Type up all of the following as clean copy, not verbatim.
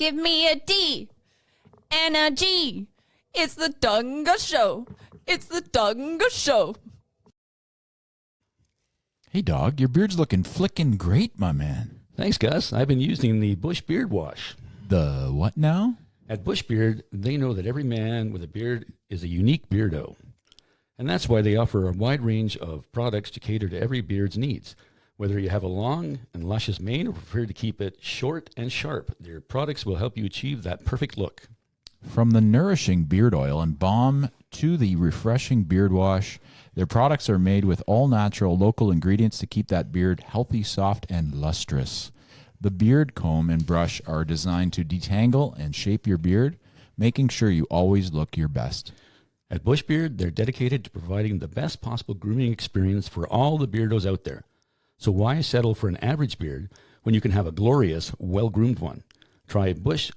Give me a D and a G. It's the Dawg and Gus Show. It's the Dawg and Gus Show. Hey, Dawg, your beard's looking flickin' great, my man. Thanks, Gus. I've been using the Bush Beard Wash. The what now? At Bush Beard, they know that every man with a beard is a unique beardo. And that's why they offer a wide range of products to cater to every beard's needs. Whether you have a long and luscious mane or prefer to keep it short and sharp, their products will help you achieve that perfect look. From the nourishing beard oil and balm to the refreshing beard wash, their products are made with all-natural local ingredients to keep that beard healthy, soft, and lustrous. The beard comb and brush are designed to detangle and shape your beard, making sure you always look your best. At Bush Beard, they're dedicated to providing the best possible grooming experience for all the beardos out there. So why settle for an average beard when you can have a glorious, well-groomed one? Try Bush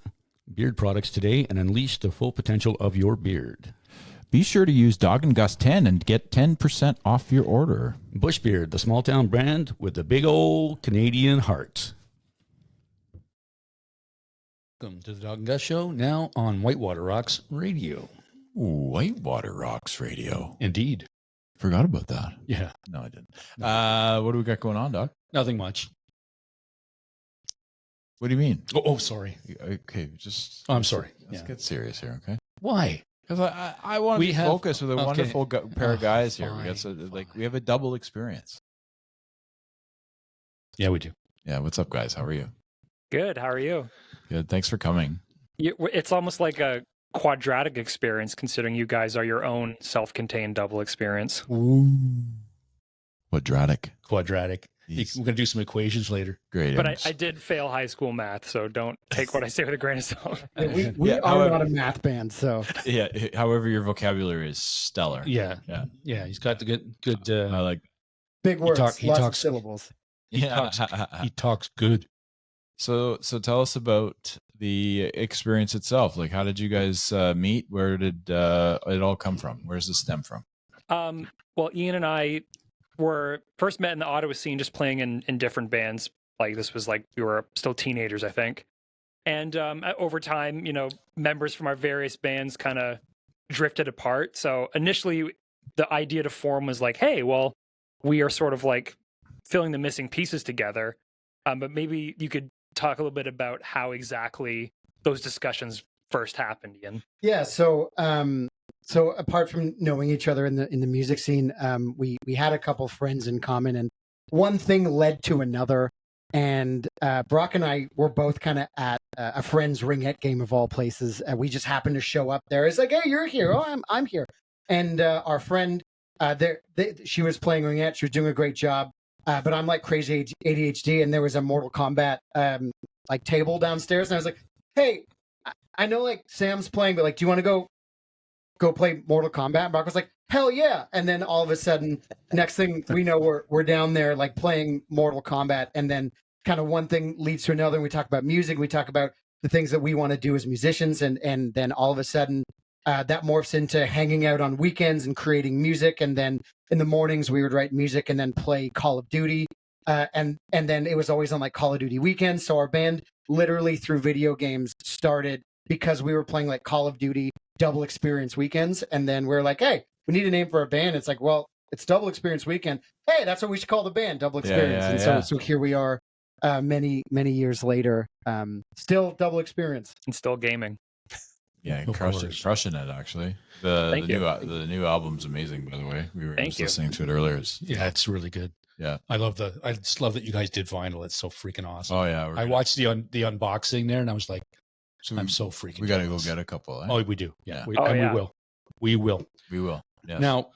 Beard products today and unleash the full potential of your beard. Be sure to use Dawg and Gus 10 and get 10% off your order. Bush Beard, the small town brand with the big old Canadian heart. Welcome to the Dawg and Gus Show, now on Whitewater Rocks Radio. Whitewater Rocks Radio. Indeed. Forgot about that. Yeah. No, I didn't. What do we got going on, Dawg? Nothing much. What do you mean? Oh, sorry. Okay, just... Oh, I'm sorry. Let's get serious here, okay? Why? Because I want to be focused with a wonderful pair of guys here. Fine. We have a double experience. Yeah, we do. Yeah, what's up, guys? How are you? Good. How are you? Good. Thanks for coming. It's almost like a quadratic experience, considering you guys are your own self-contained double experience. Ooh. Quadratic. We're going to do some equations later. Great. But I did fail high school math, so don't take what I say with a grain of salt. We are not a math band, so. Yeah, however, your vocabulary is stellar. Yeah. He's got the good. I like Big words, He lots talks of syllables. He talks good. So tell us about the experience itself. Like, how did you guys meet? Where did it all come from? Where's this stem from? Well, Ian and I were first met in the Ottawa scene, just playing in different bands. Like, this was like we were still teenagers, I think. And over time, members from our various bands kind of drifted apart. So initially, the idea to form was like, hey, well, we are sort of like filling the missing pieces together. But maybe you could talk a little bit about how exactly those discussions first happened, Ian. Yeah. So apart from knowing each other in the music scene, we had a couple friends in common, and one thing led to another. And Brock and I were both kind of at a friend's ringette game of all places. We just happened to show up there. It's like, hey, you're here. Oh, I'm here. And our friend, she was playing ringette. She was doing a great job. But I'm like crazy ADHD, and there was a Mortal Kombat like table downstairs, and I was like, "Hey, I know like Sam's playing, but like, do you want to go play Mortal Kombat?" And Brock was like, "Hell yeah!" And then all of a sudden, next thing we know, we're down there like playing Mortal Kombat, and then kind of one thing leads to another. And we talk about music, we talk about the things that we want to do as musicians, and then all of a sudden, that morphs into hanging out on weekends and creating music, and then in the mornings we would write music and then play Call of Duty, and then it was always on like Call of Duty weekends. So our band literally through video games started because we were playing like Call of Duty double experience weekends, and then we're like, hey, we need a name for a band. It's like, well, it's Double Experience Weekend. Hey, that's what we should call the band, Double Experience. So here we are, many years later, still Double Experience And still gaming. Yeah, crushing it actually. The new album's amazing, by the way. We were just listening to it earlier. It's really good. Yeah, I just love that you guys did vinyl. It's so freaking awesome. Oh yeah, I watched the unboxing there, and I was like, I'm so freaking. We got to go get a couple. Eh? Oh, we do. Yeah, we will. Yes. Now,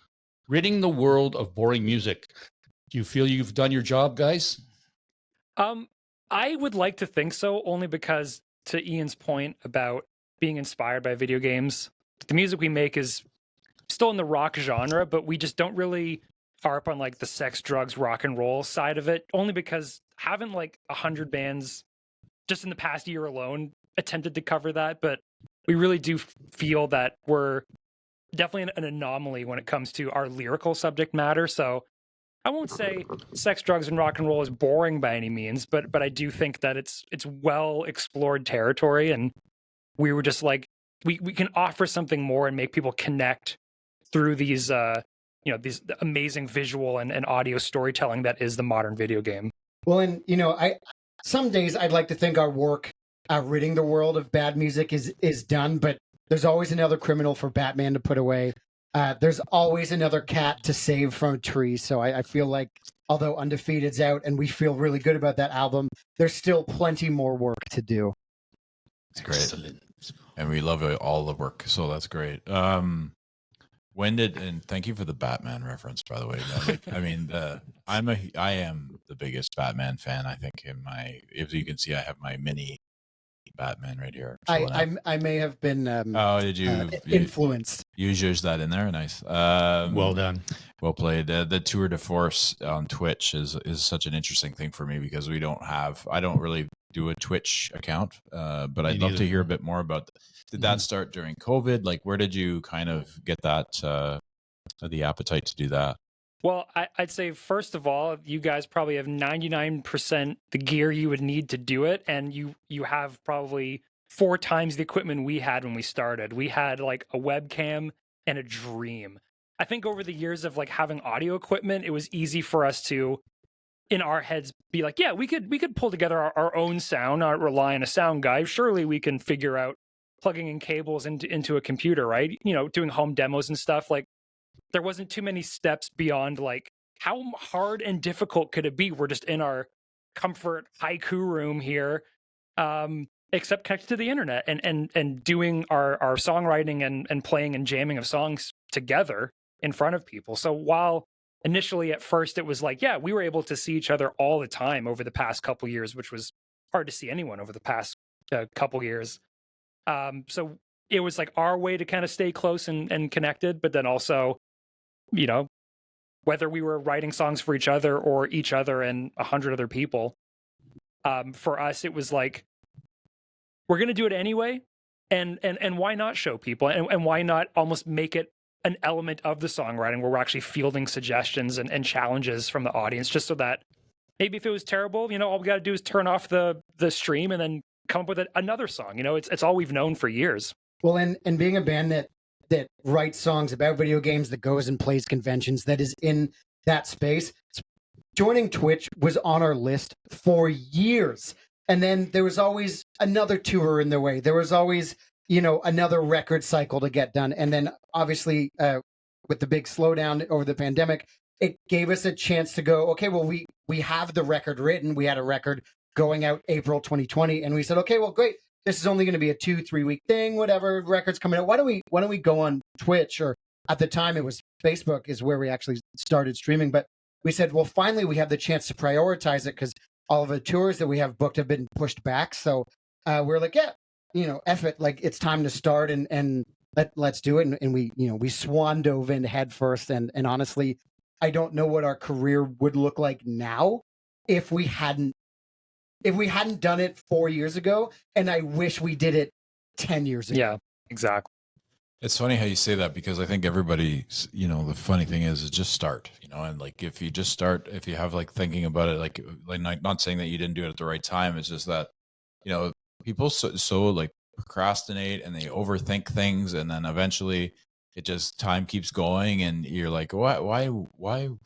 ridding the world of boring music. Do you feel you've done your job, guys? I would like to think so, only because, to Ian's point about being inspired by video games, the music we make is still in the rock genre, but we just don't really harp on like the sex, drugs, rock and roll side of it, only because haven't like 100 bands just in the past year alone attempted to cover that. But we really do feel that we're definitely an anomaly when it comes to our lyrical subject matter. So I won't say sex, drugs, and rock and roll is boring by any means, but I do think that it's well explored territory, and we were just like we can offer something more and make people connect through these these amazing visual and audio storytelling that is the modern video game. Well, and some days I'd like to think our work ridding the world of bad music is done, but there's always another criminal for Batman to put away. There's always another cat to save from a tree. So I feel like, although Undefeated's out and we feel really good about that album, there's still plenty more work to do. It's great. Excellent. And we love all the work. So that's great. And thank you for the Batman reference, by the way. I mean, I am the biggest Batman fan. I think if you can see, I have my mini Batman right here. I may have been did you influenced? You used that in there. Nice. Well done. Well played. The tour de force on Twitch is such an interesting thing for me because I don't really do a Twitch account, but I'd love to hear a bit more about. Did that start during COVID? Like, where did you kind of get that the appetite to do that? Well, I'd say, first of all, you guys probably have 99% the gear you would need to do it, and you have probably 4 times the equipment we had when we started. We had like a webcam and a dream. I think over the years of like having audio equipment, it was easy for us to, in our heads, be like, yeah, we could pull together our own sound, not rely on a sound guy. Surely we can figure out plugging in cables into a computer, right? Doing home demos and stuff. Like, there wasn't too many steps beyond like how hard and difficult could it be? We're just in our comfort haiku room here, except connected to the internet and doing our songwriting and playing and jamming of songs together in front of people. So while initially at first it was like, yeah, we were able to see each other all the time over the past couple years, which was hard to see anyone over the past couple years. So it was like our way to kind of stay close and connected, but then also, whether we were writing songs for each other or each other and 100 other people, for us, it was like, we're going to do it anyway. And why not show people? And why not almost make it an element of the songwriting where we're actually fielding suggestions and challenges from the audience, just so that maybe if it was terrible, all we got to do is turn off the stream and then come up with another song. It's all we've known for years. Well, and being a band that writes songs about video games, that goes and plays conventions, that is in that space, joining Twitch was on our list for years. And then there was always another tour in the way. There was always, another record cycle to get done. And then obviously with the big slowdown over the pandemic, it gave us a chance to go, okay, well, we have the record written. We had a record going out April 2020. And we said, okay, well, great. This is only going to be a 2-3 week thing, whatever, record's coming out. Why don't we go on Twitch? Or at the time it was Facebook is where we actually started streaming. But we said, well, finally we have the chance to prioritize it because all of the tours that we have booked have been pushed back. So we're like, yeah, F it, like it's time to start and let's do it. And we swan dove in head first. And honestly, I don't know what our career would look like now if we hadn't done it 4 years ago, and I wish we did it 10 years ago. Yeah, exactly. It's funny how you say that because I think everybody, the funny thing is just start, and like if you just start, if you have like thinking about it, like not saying that you didn't do it at the right time, it's just that, people so like procrastinate and they overthink things, and then eventually it just time keeps going and you're like, why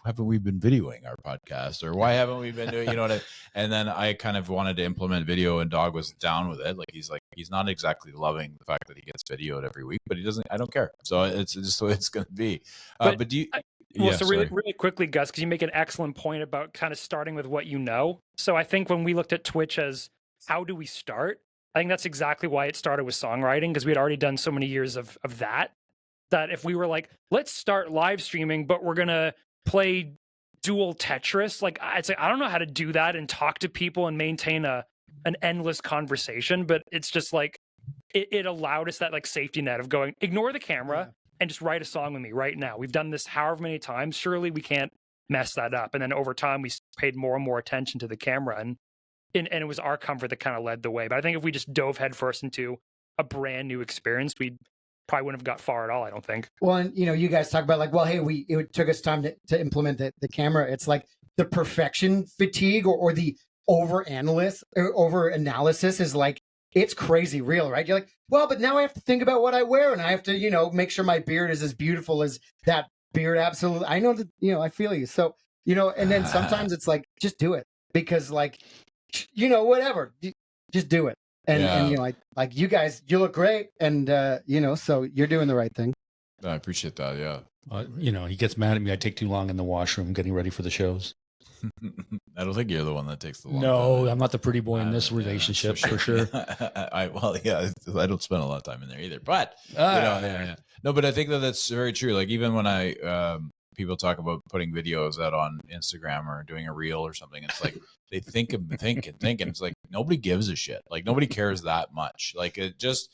haven't we been videoing our podcast, or why haven't we been doing, and then I kind of wanted to implement video, and Dawg was down with it. He's not exactly loving the fact that he gets videoed every week, but I don't care. So it's just the way it's going to be. But do you, really quickly, Gus, because you make an excellent point about kind of starting with what you know. So I think when we looked at Twitch as how do we start, I think that's exactly why it started with songwriting, because we had already done so many years of that if we were like, let's start live streaming, but we're going to play dual Tetris, like I'd say, I don't know how to do that and talk to people and maintain an endless conversation. But it's just like, it allowed us that like safety net of going, ignore the camera and just write a song with me right now. We've done this however many times. Surely we can't mess that up. And then over time, we paid more and more attention to the camera, and it was our comfort that kind of led the way. But I think if we just dove headfirst into a brand new experience, we'd probably wouldn't have got far at all, I don't think. Well, and you guys talk about like, well, hey, it took us time to implement the camera. It's like the perfection fatigue or the over analysis is like, it's crazy real, right? You're like, well, but now I have to think about what I wear, and I have to, make sure my beard is as beautiful as that beard. Absolutely, I know that, I feel you. So, and then sometimes it's like, just do it, because like, whatever, just do it. And like you guys, you look great, and so you're doing the right thing. I appreciate that. Yeah. He gets mad at me. I take too long in the washroom getting ready for the shows. I don't think you're the one that takes the long. No, I'm not the pretty boy in this relationship for sure. I don't spend a lot of time in there either. But no, but I think that's very true. Like even when people talk about putting videos out on Instagram or doing a reel or something, it's like they think and it's like nobody gives a shit. Like nobody cares that much. Like it just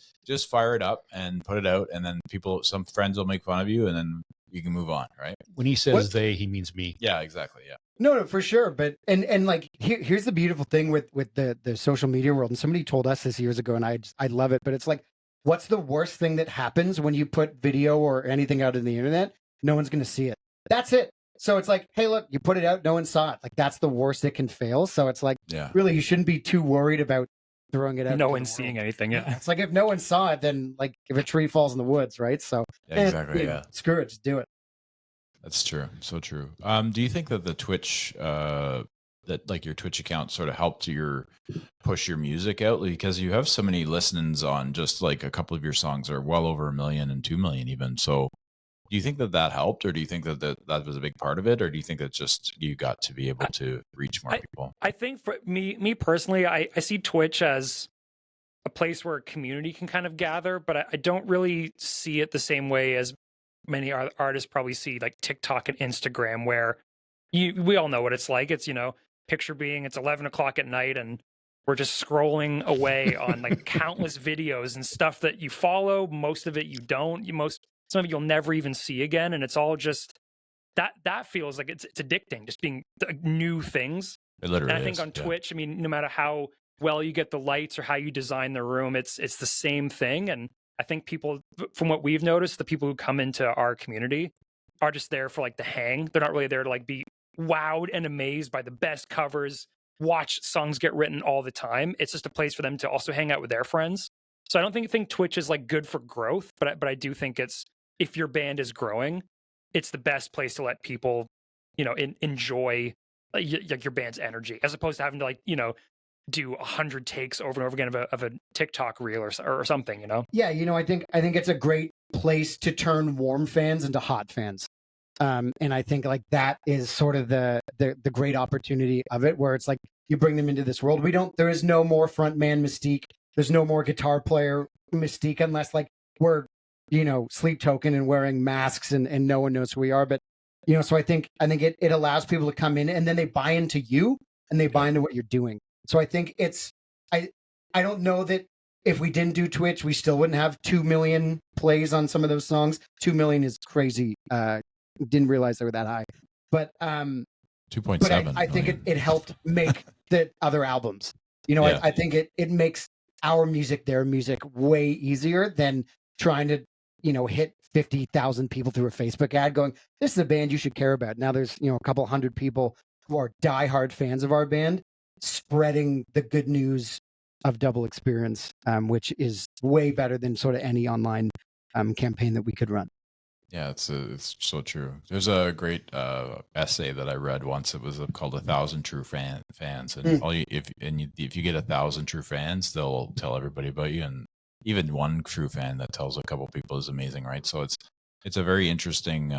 fire it up and put it out, and then some friends will make fun of you, and then you can move on, right? When he says they, he means me. Yeah, exactly. Yeah. No, for sure. But and like here's the beautiful thing with the social media world. And somebody told us this years ago, and I love it. But it's like, what's the worst thing that happens when you put video or anything out on the internet? No one's going to see it. That's it. So it's like, hey, look, you put it out, no one saw it. Like that's the worst it can fail. So it's like, really, you shouldn't be too worried about throwing it out. No one's seeing anything. Yeah. It's like if no one saw it, then like if a tree falls in the woods, right? So exactly. Screw it, just do it. That's true. So true. Do you think that the Twitch, that like your Twitch account sort of helped push your music out? Because you have so many listens on just like a couple of your songs are well over 1 million and 2 million even. So do you think that helped, or do you think that was a big part of it? Or do you think that just you got to be able to reach more people? I think for me personally, I see Twitch as a place where a community can kind of gather, but I don't really see it the same way as many artists probably see like TikTok and Instagram, where we all know what it's like. It's, picture being it's 11 o'clock at night and we're just scrolling away on like countless videos and stuff that you follow. Most of it you don't. Some of it you'll never even see again, and it's all just that feels like it's addicting, just being new things. It literally and I think on Twitch, I mean, no matter how well you get the lights or how you design the room, it's the same thing. And I think people, from what we've noticed, the people who come into our community are just there for like the hang. They're not really there to like be wowed and amazed by the best covers, watch songs get written all the time. It's just a place for them to also hang out with their friends. So I don't think Twitch is like good for growth, but I do think it's, if your band is growing, it's the best place to let people, enjoy like your band's energy, as opposed to having to like, do 100 takes over and over again of a TikTok reel or something, Yeah, I think it's a great place to turn warm fans into hot fans. And I think like that is sort of the great opportunity of it, where it's like you bring them into this world. There is no more frontman mystique. There's no more guitar player mystique, unless like we're, sleep token and wearing masks and no one knows who we are. But, so I think it allows people to come in and then they buy into you and they buy into what you're doing. So I think I don't know that if we didn't do Twitch, we still wouldn't have 2 million plays on some of those songs. 2 million is crazy. Didn't realize they were that high, but 2.7. But I think it helped make the other albums. I think it makes our music, their music, way easier than trying to hit 50,000 people through a Facebook ad going, this is a band you should care about. Now there's a couple hundred people who are diehard fans of our band spreading the good news of Double Experience, which is way better than sort of any online campaign that we could run. Yeah, it's so true. There's a great essay that I read once. It was called 1,000 True Fans, and if you get 1,000 true fans, they'll tell everybody about you, and even one true fan that tells a couple people is amazing, right? So it's a very interesting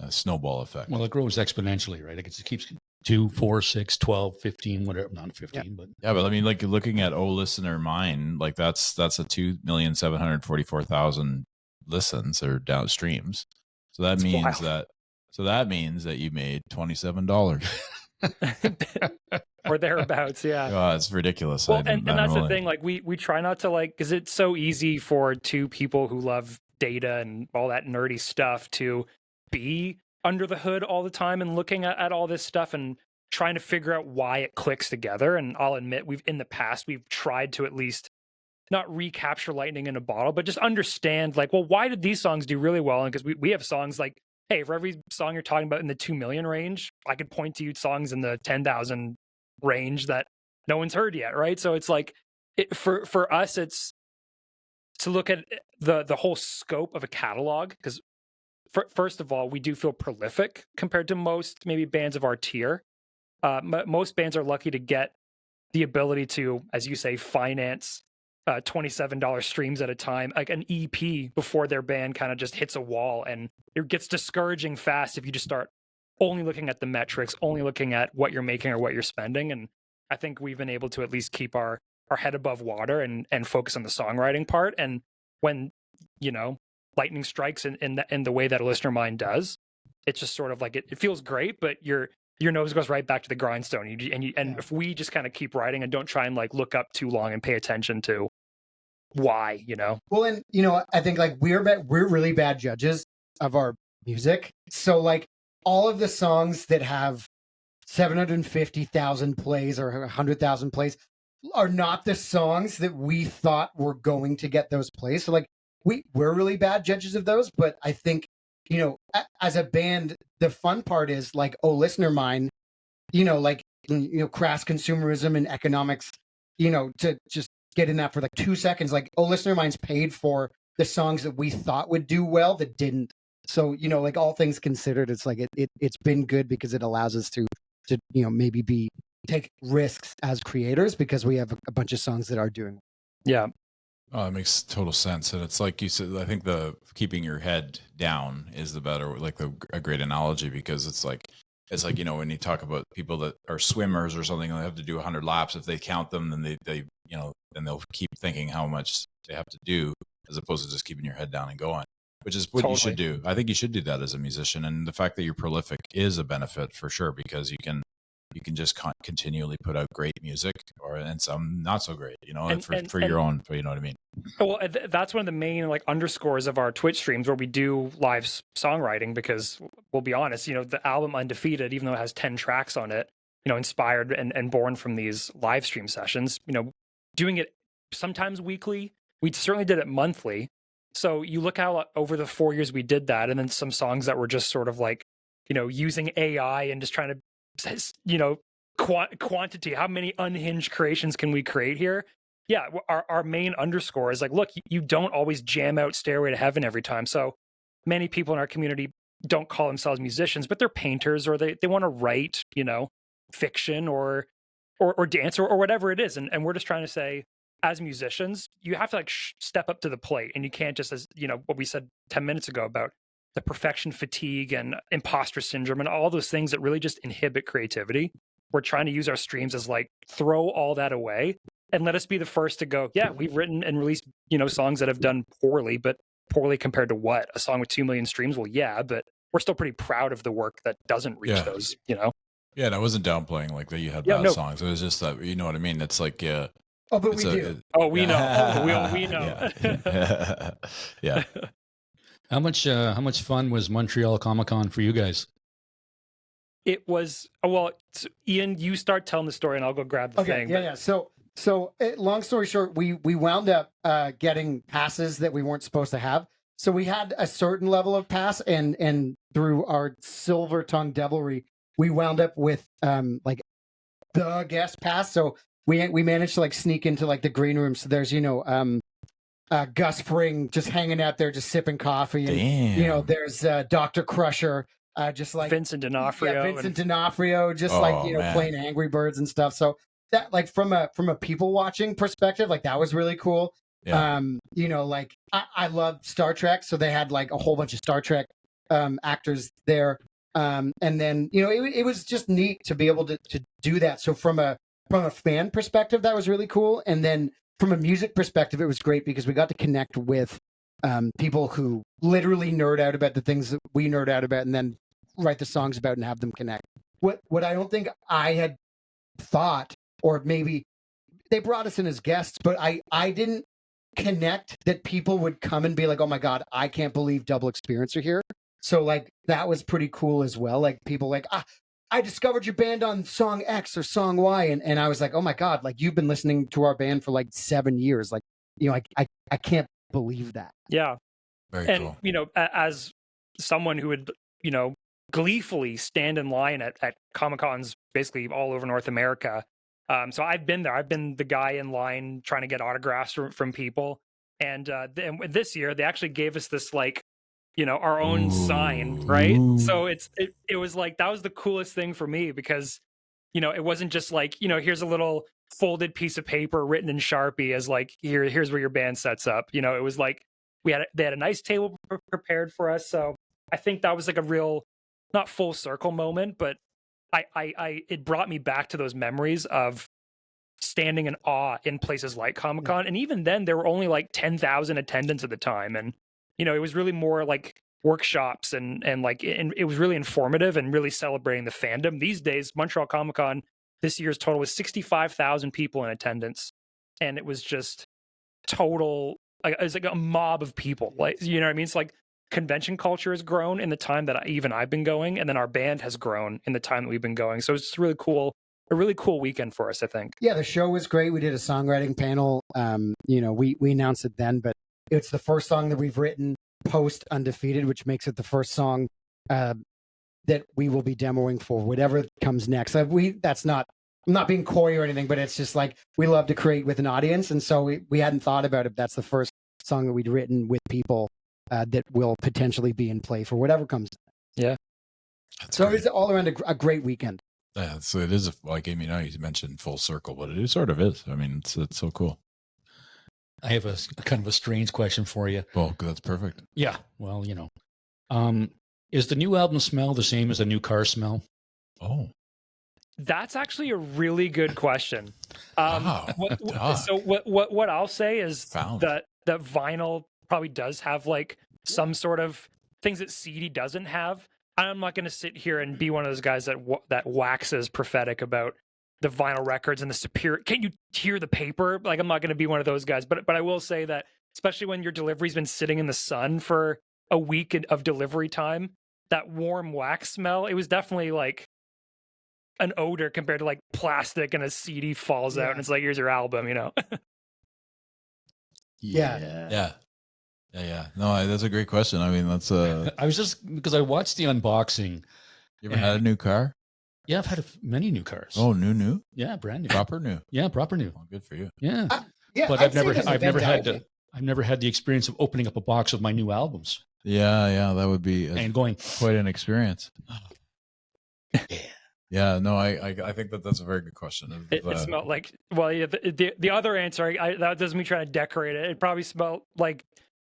snowball effect. Well, it grows exponentially, right? It keeps 2, 4, 6, 12, 15, whatever. Not 15, but I mean, like looking at Listener Mine, like that's a 2,744,000 listens or downstreams. So that means that you made $27 or thereabouts. Yeah. Oh, it's ridiculous. Well, and that's the thing. Like we try not to because it's so easy for two people who love data and all that nerdy stuff to be under the hood all the time and looking at all this stuff and trying to figure out why it clicks together. And I'll admit, in the past we've tried to at least not recapture lightning in a bottle, but just understand like, well, why did these songs do really well? And because we have songs like, hey, for every song you're talking about in the 2 million range, I could point to you songs in the 10,000 range that no one's heard yet, right? So it's like, for us, it's to look at the whole scope of a catalog, because first of all, we do feel prolific compared to most maybe bands of our tier. Most bands are lucky to get the ability to, as you say, finance $27 streams at a time, like an EP, before their band kind of just hits a wall. And it gets discouraging fast if you just start only looking at the metrics, only looking at what you're making or what you're spending. And I think we've been able to at least keep our head above water and focus on the songwriting part. And when, lightning strikes in the way that a listener mind does, it's just sort of like it feels great, but your nose goes right back to the grindstone. And if we just kind of keep writing and don't try and like look up too long and pay attention to why, Well, and I think like we're really bad judges of our music. So like all of the songs that have 750,000 plays or 100,000 plays are not the songs that we thought were going to get those plays. So like we're really bad judges of those, but I think, as a band, the fun part is like, listener mine, crass consumerism and economics, to just get in that for like 2 seconds, like, listener mine's paid for the songs that we thought would do well that didn't. So, like all things considered, it's like it's been good because it allows us to maybe take risks as creators because we have a bunch of songs that are doing. Yeah. Oh, it makes total sense. And it's like you said, I think the keeping your head down is the better, like a great analogy, because it's like, when you talk about people that are swimmers or something, and they have to do 100 laps. If they count them, then they then they'll keep thinking how much they have to do, as opposed to just keeping your head down and going, which is what you should do. I think you should do that as a musician. And the fact that you're prolific is a benefit for sure, because you can just continually put out great music, and some not so great, for your own, you know what I mean? Well, that's one of the main like underscores of our Twitch streams where we do live songwriting, because we'll be honest, the album Undefeated, even though it has 10 tracks on it, inspired and born from these live stream sessions, doing it sometimes weekly. We certainly did it monthly. So you look how over the 4 years we did that, and then some songs that were just sort of like, using AI and just trying to, quantity, how many unhinged creations can we create here? Yeah, our main underscore is like, look, you don't always jam out Stairway to Heaven every time. So many people in our community don't call themselves musicians, but they're painters, or they want to write, fiction or dance or whatever it is. And we're just trying to say, as musicians, you have to like step up to the plate, and you can't just, as what we said 10 minutes ago about the perfection fatigue and imposter syndrome and all those things that really just inhibit creativity. We're trying to use our streams as like, throw all that away and let us be the first to go, yeah, we've written and released, songs that have done poorly, but poorly compared to what? A song with 2 million streams? Well, yeah, but we're still pretty proud of the work that doesn't reach those, Yeah, and I wasn't downplaying like that you had bad songs. It was just that, you know what I mean? It's like, Oh, but we do. We know. We know. Yeah. How much fun was Montreal Comic-Con for you guys? It was, Ian, you start telling the story and I'll go grab the thing. Yeah. So long story short, we wound up getting passes that we weren't supposed to have. So we had a certain level of pass, and through our silver tongue devilry, we wound up with like the guest pass. So we managed to like sneak into like the green room. So there's Gus Fring just hanging out there, just sipping coffee, and there's Dr. Crusher, just like Vincent D'Onofrio, D'Onofrio, just playing Angry Birds and stuff. So that, like, from a people watching perspective, like, that was really cool. Yeah. Like I love Star Trek, so they had like a whole bunch of Star Trek actors there, and then it was just neat to be able to do that. So from a fan perspective, that was really cool, and then from a music perspective, it was great because we got to connect with people who literally nerd out about the things that we nerd out about, and then write the songs about and have them connect. What I don't think I had thought, or maybe they brought us in as guests, but I didn't connect that people would come and be like, oh my God, I can't believe Double Experience are here. So like that was pretty cool as well. Like people like, I discovered your band on song X or song Y. And I was like, oh my God, like you've been listening to our band for like 7 years. Like I can't believe that. Yeah. Very And, cool. as someone who would, gleefully stand in line at Comic-Cons basically all over North America. So I've been there. I've been the guy in line trying to get autographs from people. And this year they actually gave us this our own sign, right? Ooh. So it was like, that was the coolest thing for me because, it wasn't just like, here's a little folded piece of paper written in Sharpie as like, here's where your band sets up. It was like, they had a nice table prepared for us. So I think that was like a real, not full circle moment, but it brought me back to those memories of standing in awe in places like Comic-Con. And even then there were only like 10,000 attendants at the time. And, it was really more like workshops and it was really informative and really celebrating the fandom. These days, Montreal Comic-Con, this year's total was 65,000 people in attendance. And it was just total, like, it was like a mob of people. Like, you know what I mean? It's like convention culture has grown in the time that I've been going, and then our band has grown in the time that we've been going. So it's really cool, a really cool weekend for us, I think. Yeah, the show was great. We did a songwriting panel. We announced it then, but it's the first song that we've written post Undefeated, which makes it the first song that we will be demoing for whatever comes next. I'm not being coy or anything, but it's just like we love to create with an audience, and so we hadn't thought about it. That's the first song that we'd written with people that will potentially be in play for whatever comes. Yeah. So it's all around a great weekend. Yeah, so it is like you mentioned full circle, but it sort of is. I mean, it's so cool. I have a kind of a strange question for you. Well, that's perfect. Yeah. Well, is the new album smell the same as the new car smell? Oh, that's actually a really good question. Wow. What I'll say is Found. that vinyl probably does have like some sort of things that CD doesn't have. I'm not going to sit here and be one of those guys that waxes prophetic about the vinyl records and the superior. Can't you hear the paper? Like, I'm not going to be one of those guys. But I will say that, especially when your delivery's been sitting in the sun for a week of delivery time, that warm wax smell, it was definitely like an odor compared to like plastic and a CD falls out and it's like, here's your album, Yeah. No, that's a great question. I mean, that's I was just because I watched the unboxing. You ever had a new car? Yeah, I've had many new cars. Oh, new? Yeah, brand new. Proper new. Yeah, proper new. Well, good for you. Yeah. But I'd I've never had the experience of opening up a box of my new albums. Yeah, that would be and going quite an experience. Yeah, no, I think that's a very good question. It smelled like, well, yeah, the other answer, that doesn't mean trying to decorate it. It probably smelled like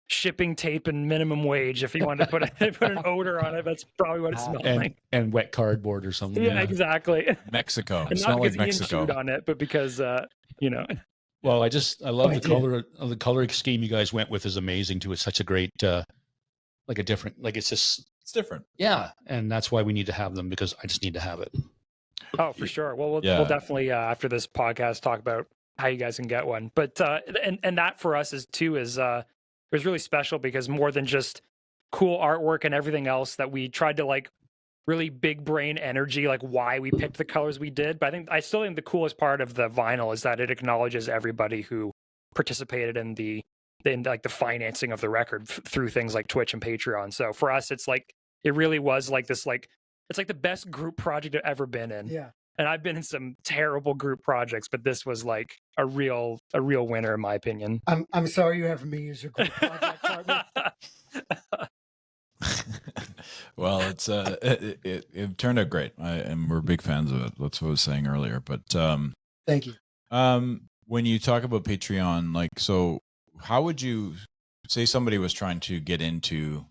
shipping tape and minimum wage. If you wanted to put an odor on it, that's probably what it smelled like. And wet cardboard or something. Yeah, exactly. Mexico. And not because Ian chewed on it, but because, Well, I love the color scheme you guys went with is amazing too. It's such a great, it's different. Yeah. And that's why we need to have them, because I just need to have it. Oh, for sure. Well, we'll definitely, after this podcast, talk about how you guys can get one. But, and that for us it was really special because more than just cool artwork and everything else that we tried to like really big brain energy, like why we picked the colors we did. But I still think the coolest part of the vinyl is that it acknowledges everybody who participated in the financing of the record through things like Twitch and Patreon. So for us, it's like, it really was like this, like, it's like the best group project I've ever been in. Yeah. And I've been in some terrible group projects, but this was like a real winner in my opinion. I'm sorry you have me as your group project partner. Well, it's it turned out great, and we're big fans of it. That's what I was saying earlier. But thank you. When you talk about Patreon, like, so how would you say somebody was trying to get into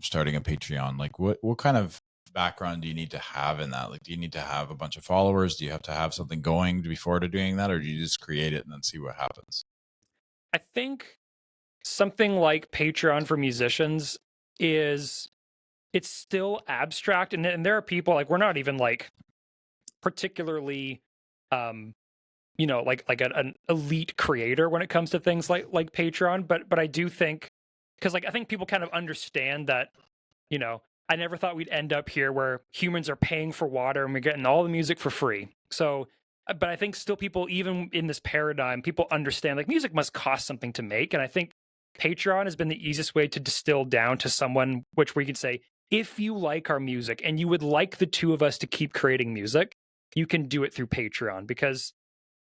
starting a Patreon? Like, what kind of background do you need to have in that? Like, do you need to have a bunch of followers? Do you have to have something going before doing that, or do you just create it and then see what happens? I think something like Patreon for musicians it's still abstract, and there are people, like, we're not even like particularly like an elite creator when it comes to things like Patreon, but I do think, because like I think people kind of understand that, I never thought we'd end up here where humans are paying for water and we're getting all the music for free. So but I think still people, even in this paradigm, people understand like music must cost something to make. And I think Patreon has been the easiest way to distill down to someone which we could say, if you like our music and you would like the two of us to keep creating music, you can do it through Patreon. Because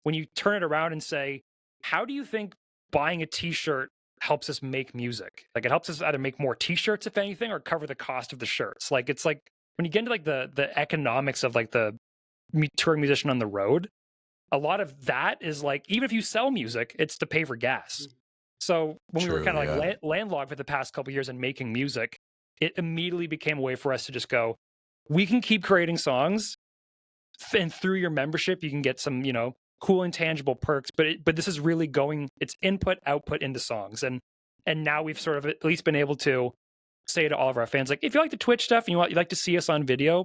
when you turn it around and say, how do you think buying a t-shirt helps us make music? Like it helps us either make more t-shirts, if anything, or cover the cost of the shirts. Like it's like when you get into like the economics of like the touring musician on the road, a lot of that is like, even if you sell music, it's to pay for gas. So when we were kind of like landlocked for the past couple of years and making music, it immediately became a way for us to just go, we can keep creating songs, and through your membership you can get some, you know, cool intangible perks, but this is really going, it's input output into songs. And now we've sort of at least been able to say to all of our fans, like, if you like the Twitch stuff and you like to see us on video,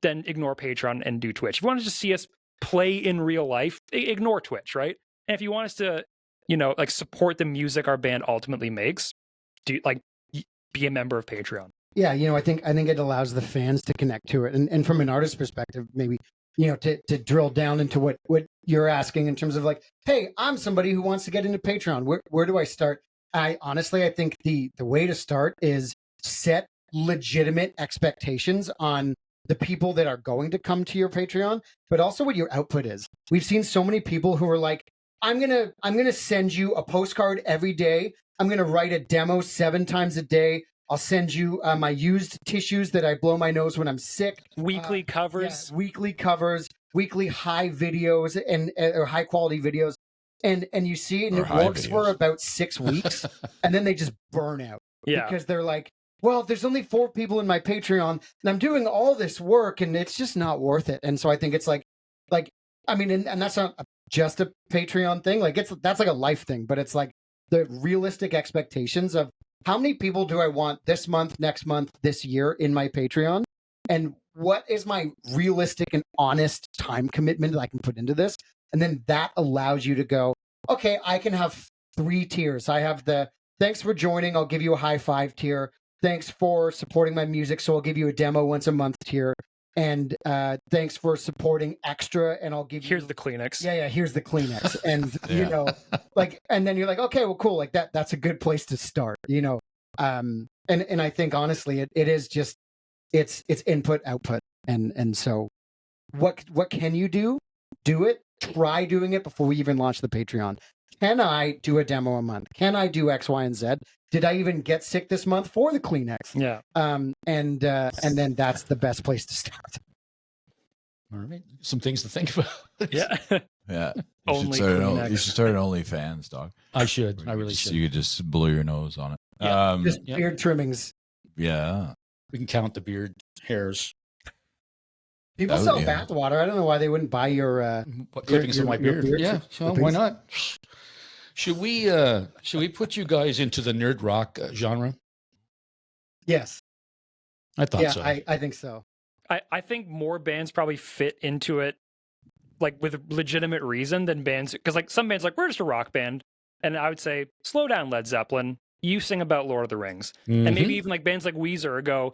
then ignore Patreon and do Twitch. If you want to just see us play in real life, ignore Twitch, right? And if you want us to, you know, like support the music our band ultimately makes, do like be a member of Patreon. Yeah, you know, I think it allows the fans to connect to it, and from an artist perspective, maybe, you know, to drill down into what you're asking in terms of like, hey, I'm somebody who wants to get into Patreon. Where do I start? I think the way to start is set legitimate expectations on the people that are going to come to your Patreon, but also what your output is. We've seen so many people who are like, I'm gonna send you a postcard every day. I'm gonna write a demo 7 times a day. I'll send you my used tissues that I blow my nose when I'm sick. Weekly covers. Yeah, weekly covers, weekly high videos and or high quality videos. And you see it, and it works for about 6 weeks, and then they just burn out. Yeah. Because they're like, well, there's only 4 people in my Patreon, and I'm doing all this work, and it's just not worth it. And so I think it's like, I mean, and that's not just a Patreon thing. Like that's like a life thing, but it's like the realistic expectations of how many people do I want this month, next month, this year in my Patreon, and what is my realistic and honest time commitment that I can put into this? And then that allows you to go, okay, I can have 3 tiers. I have the thanks for joining, I'll give you a high five tier. Thanks for supporting my music, so I'll give you a demo once a month tier. And thanks for supporting extra, and I'll give you... Here's the Kleenex. Yeah, here's the Kleenex. And, you know, like, and then you're like, okay, well, cool. Like that's a good place to start, you know? And I think, honestly, it is just, it's input, output. And so what can you do? Do it. Try doing it before we even launch the Patreon. Can I do a demo a month? Can I do X, Y, and Z? Did I even get sick this month for the Kleenex? Yeah. And then that's the best place to start. All right. Some things to think about. Yeah. Yeah. Only You should start an OnlyFans, Dog. I should. I really should. You could just blow your nose on it. Yeah. Just beard trimmings. Yeah. We can count the beard hairs. People sell bath water. I don't know why they wouldn't buy your clippings of my beard. Yeah, so why not? Should we put you guys into the nerd rock genre? Yes. I thought so. I think so. I think more bands probably fit into it like with a legitimate reason than bands, because like some bands like, we're just a rock band, and I would say, slow down, Led Zeppelin, you sing about Lord of the Rings. And maybe even like bands like Weezer go,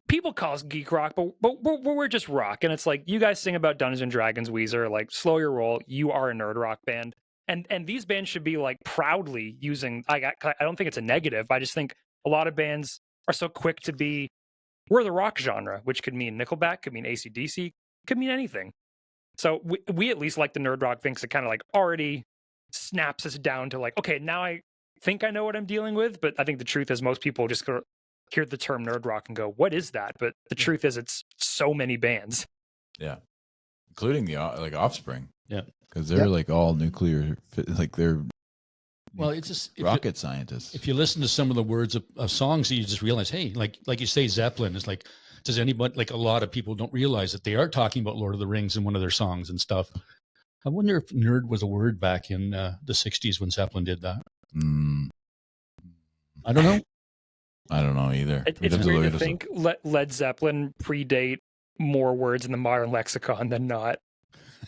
people call us geek rock, but we're just rock. And it's like, you guys sing about Dungeons and Dragons, Weezer, like, slow your roll, you are a nerd rock band. And these bands should be like proudly using, I don't think it's a negative, I just think a lot of bands are so quick to be, we're the rock genre, which could mean Nickelback, could mean AC/DC, could mean anything. So we at least like the nerd rock thing, because it kind of like already snaps us down to like, okay, now I think I know what I'm dealing with, but I think the truth is most people just go hear the term nerd rock and go, what is that? But the truth is it's so many bands. Yeah. Including the like Offspring. Yeah. Because they're like all nuclear, like they're it's just rocket scientists. If you listen to some of the words of songs, you just realize, hey, like you say, Zeppelin is like, does anybody, like a lot of people don't realize that they are talking about Lord of the Rings in one of their songs and stuff. I wonder if nerd was a word back in the 60s when Zeppelin did that. I don't know. I don't know either. It's weird to think Led Zeppelin predate more words in the modern lexicon than not.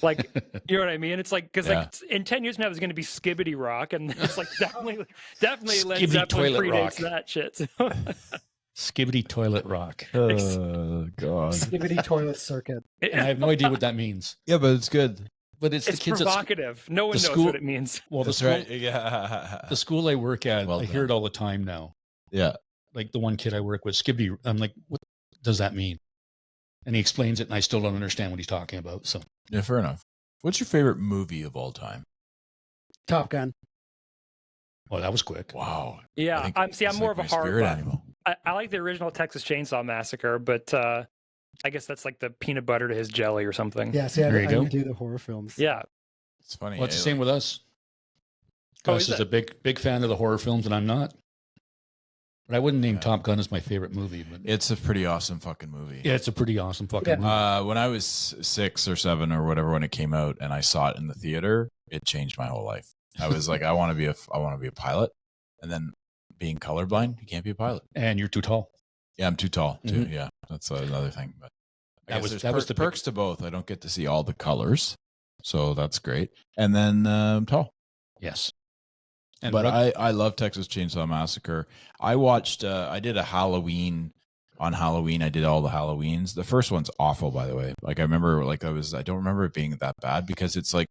Like, you know what I mean? It's like, because like in 10 years from now, there's going to be skibbity rock, and it's like definitely Led Zeppelin predates rock. That shit. Skibbity toilet rock. Oh God. Skibbity toilet circuit. And I have no idea what that means. Yeah, but it's good. But it's the It's kids provocative. No one the knows school- what it means. Well, the That's school, right. Yeah. the school I work at, Well I hear done. it all the time now. Yeah. Like the one kid I work with, Skibbity. I'm like, what does that mean? And he explains it, and I still don't understand what he's talking about. So Yeah, fair enough. What's your favorite movie of all time? Top Gun. well, that was quick. Wow. Yeah, I think I'm it's more of a my horror spirit buff. animal. I like the original Texas Chainsaw Massacre, but I guess that's like the peanut butter to his jelly or something. Yeah, see, I There you go. do the horror films. Yeah. It's funny. Well, it's the eh, same with us. Oh, Gus is is it? a big fan of the horror films, and I'm not. But I wouldn't name Top Gun as my favorite movie. But It's a pretty awesome fucking movie. yeah, it's a pretty awesome fucking movie. When I was 6 or 7 or whatever when it came out, and I saw it in the theater, it changed my whole life. I was like, I want to be a pilot, and then being colorblind, you can't be a pilot. And you're too tall. Yeah, I'm too tall too. Mhm. Yeah, that's another thing. But I That guess was- there's that was the big- perks to both. I don't get to see all the colors, so that's great. And then I'm tall. Yes. And But rug- I love Texas Chainsaw Massacre. I watched. I did a Halloween. On Halloween, I did all the Halloweens. The first one's awful, by the way. Like I remember, I don't remember it being that bad because it's like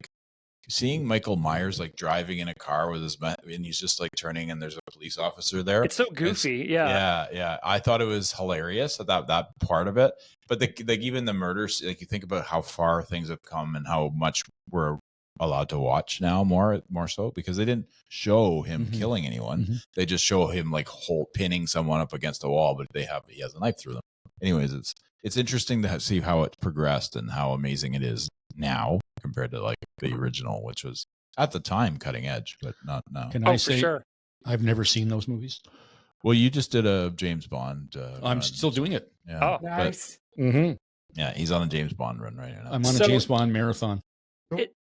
seeing Michael Myers like driving in a car with and he's just like turning, and there's a police officer there. It's so goofy. Yeah. Yeah. I thought it was hilarious that part of it. But like even the murders, like you think about how far things have come and how much we're allowed to watch now, more so because they didn't show him Mhm. killing anyone. Mhm. They just show him like pinning someone up against a wall, but he has a knife through them. Anyways, it's interesting to see how it progressed and how amazing it is now compared to like the original, which was at the time cutting edge, but not now. Can Oh, I for say sure. I've never seen those movies? Well, you just did a James Bond. I'm run. still doing it. Yeah, Oh, but- Mm-hmm. yeah, he's on a James Bond run right now. I'm on So- a James Bond marathon.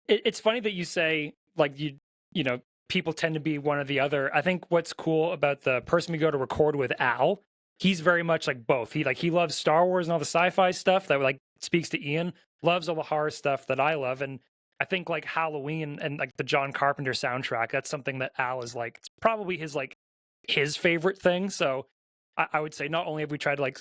It's funny that you say like you know people tend to be one or the other. I think what's cool about the person we go to record with, Al, he's very much like both. He loves Star Wars and all the sci-fi stuff that like speaks to Ian, loves all the horror stuff that I love, and I think like Halloween and like the John Carpenter soundtrack, that's something that Al is like, it's probably his favorite thing. So I would say not only have we tried to like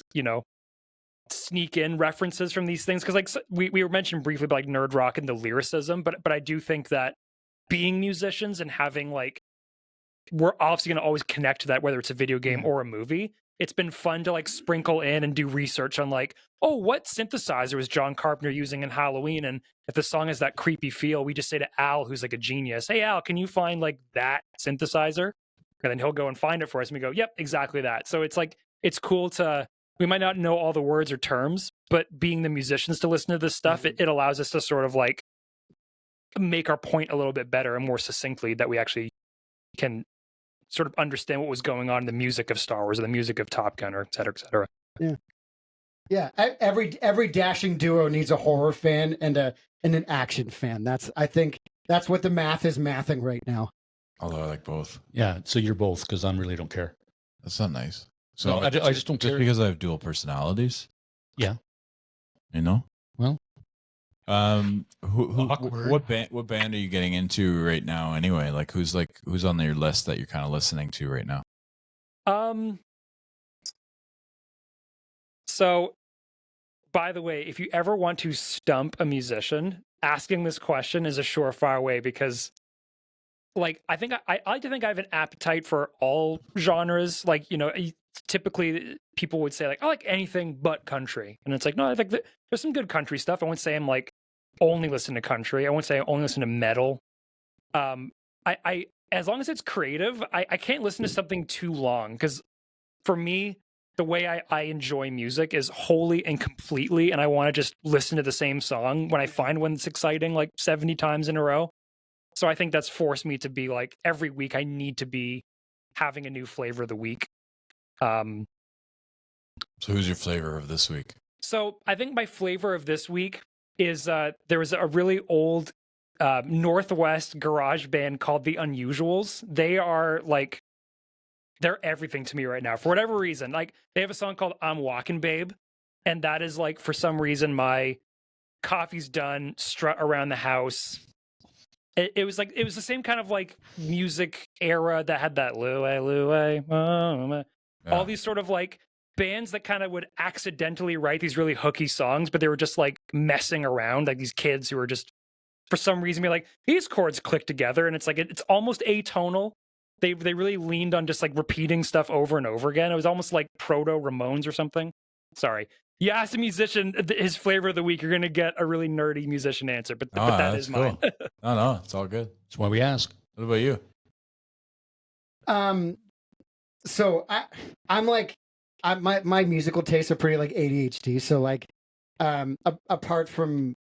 sneak in references from these things, because like we were mentioned briefly about like nerd rock and the lyricism, but I do think that being musicians and having like, we're obviously going to always connect to that, whether it's a video game or a movie. It's been fun to like sprinkle in and do research on like, oh, what synthesizer was John Carpenter using in Halloween? And if the song has that creepy feel, we just say to Al, who's like a genius, hey Al, can you find like that synthesizer? And then he'll go and find it for us, and we go, yep, exactly that. So it's like, it's cool to, we might not know all the words or terms, but being the musicians to listen to this stuff, it allows us to sort of like make our point a little bit better and more succinctly, that we actually can sort of understand what was going on in the music of Star Wars or the music of Top Gun, or et cetera, et cetera. Yeah, every dashing duo needs a horror fan and an action fan. I think that's what the math is mathing right now. Although I like both. Yeah, so you're both, because I really don't care. That's not nice. So No, I just don't care. because I have dual personalities. Yeah. You know. Well. Awkward. What band are you getting into right now? Anyway, like who's on your list that you're kind of listening to right now? So, by the way, if you ever want to stump a musician, asking this question is a surefire way, because like I like to think I have an appetite for all genres. Like, typically people would say like, I like anything but country. And it's like, no, I think there's some good country stuff. I wouldn't say I'm like only listen to country. I wouldn't say I only listen to metal. I as long as it's creative, I can't listen to something too long, because for me, the way I enjoy music is wholly and completely, and I want to just listen to the same song when I find one that's exciting like 70 times in a row. So I think that's forced me to be like, every week I need to be having a new flavor of the week. So who's your flavor of this week? So I think my flavor of this week is there was a really old Northwest garage band called The Unusuals. They are like, they're everything to me right now for whatever reason. Like, they have a song called I'm Walking Babe, and that is like, for some reason, my coffee's done, strut around the house. It was the same kind of like music era that had that Louie, all these sort of like bands that kind of would accidentally write these really hooky songs, but they were just like messing around, like these kids who were just for some reason be like, these chords click together, and it's like it's almost atonal. They really leaned on just like repeating stuff over and over again. It was almost like proto Ramones or something. Sorry. You ask a musician his flavor of the week, you're going to get a really nerdy musician answer, but that is mine. No, it's all good. That's why we ask. What about you? So I'm like, my musical tastes are pretty like ADHD. So like, apart from,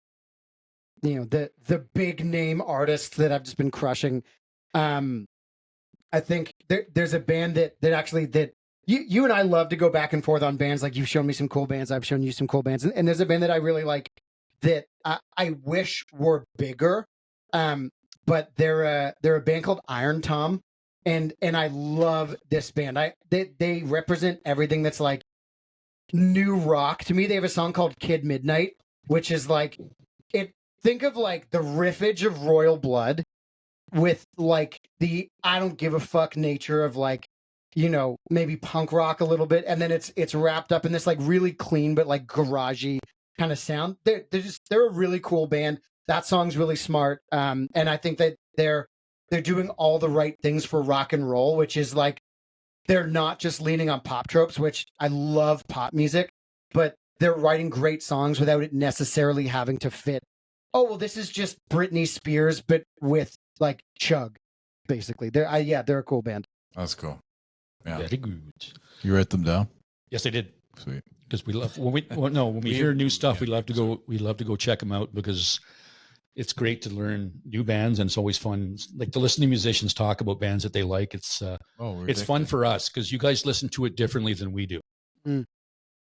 you know, the big name artists that I've just been crushing, I think there's a band that actually that you and I love to go back and forth on bands. Like you've shown me some cool bands, I've shown you some cool bands, and there's a band that I really like that I wish were bigger. But they're a band called Iron Tom, and I love this band. They represent everything that's like new rock to me. They have a song called Kid Midnight, which is like it. Think of like the riffage of Royal Blood with like the I don't give a fuck nature of like, you know, maybe punk rock a little bit, and then it's wrapped up in this like really clean but like garagey kind of sound. They're a really cool band. That song's really smart, and I think that they're doing all the right things for rock and roll, which is like they're not just leaning on pop tropes, which I love pop music, but they're writing great songs without it necessarily having to fit. Oh well, this is just Britney Spears, but with like chug, basically. They're a cool band. That's cool. Yeah. Very good. You write them down? Yes, I did. Sweet. Because we love when we hear new stuff, we love to go check them out because it's great to learn new bands, and it's always fun. Like to listen to musicians talk about bands that they like. It's fun for us because you guys listen to it differently than we do.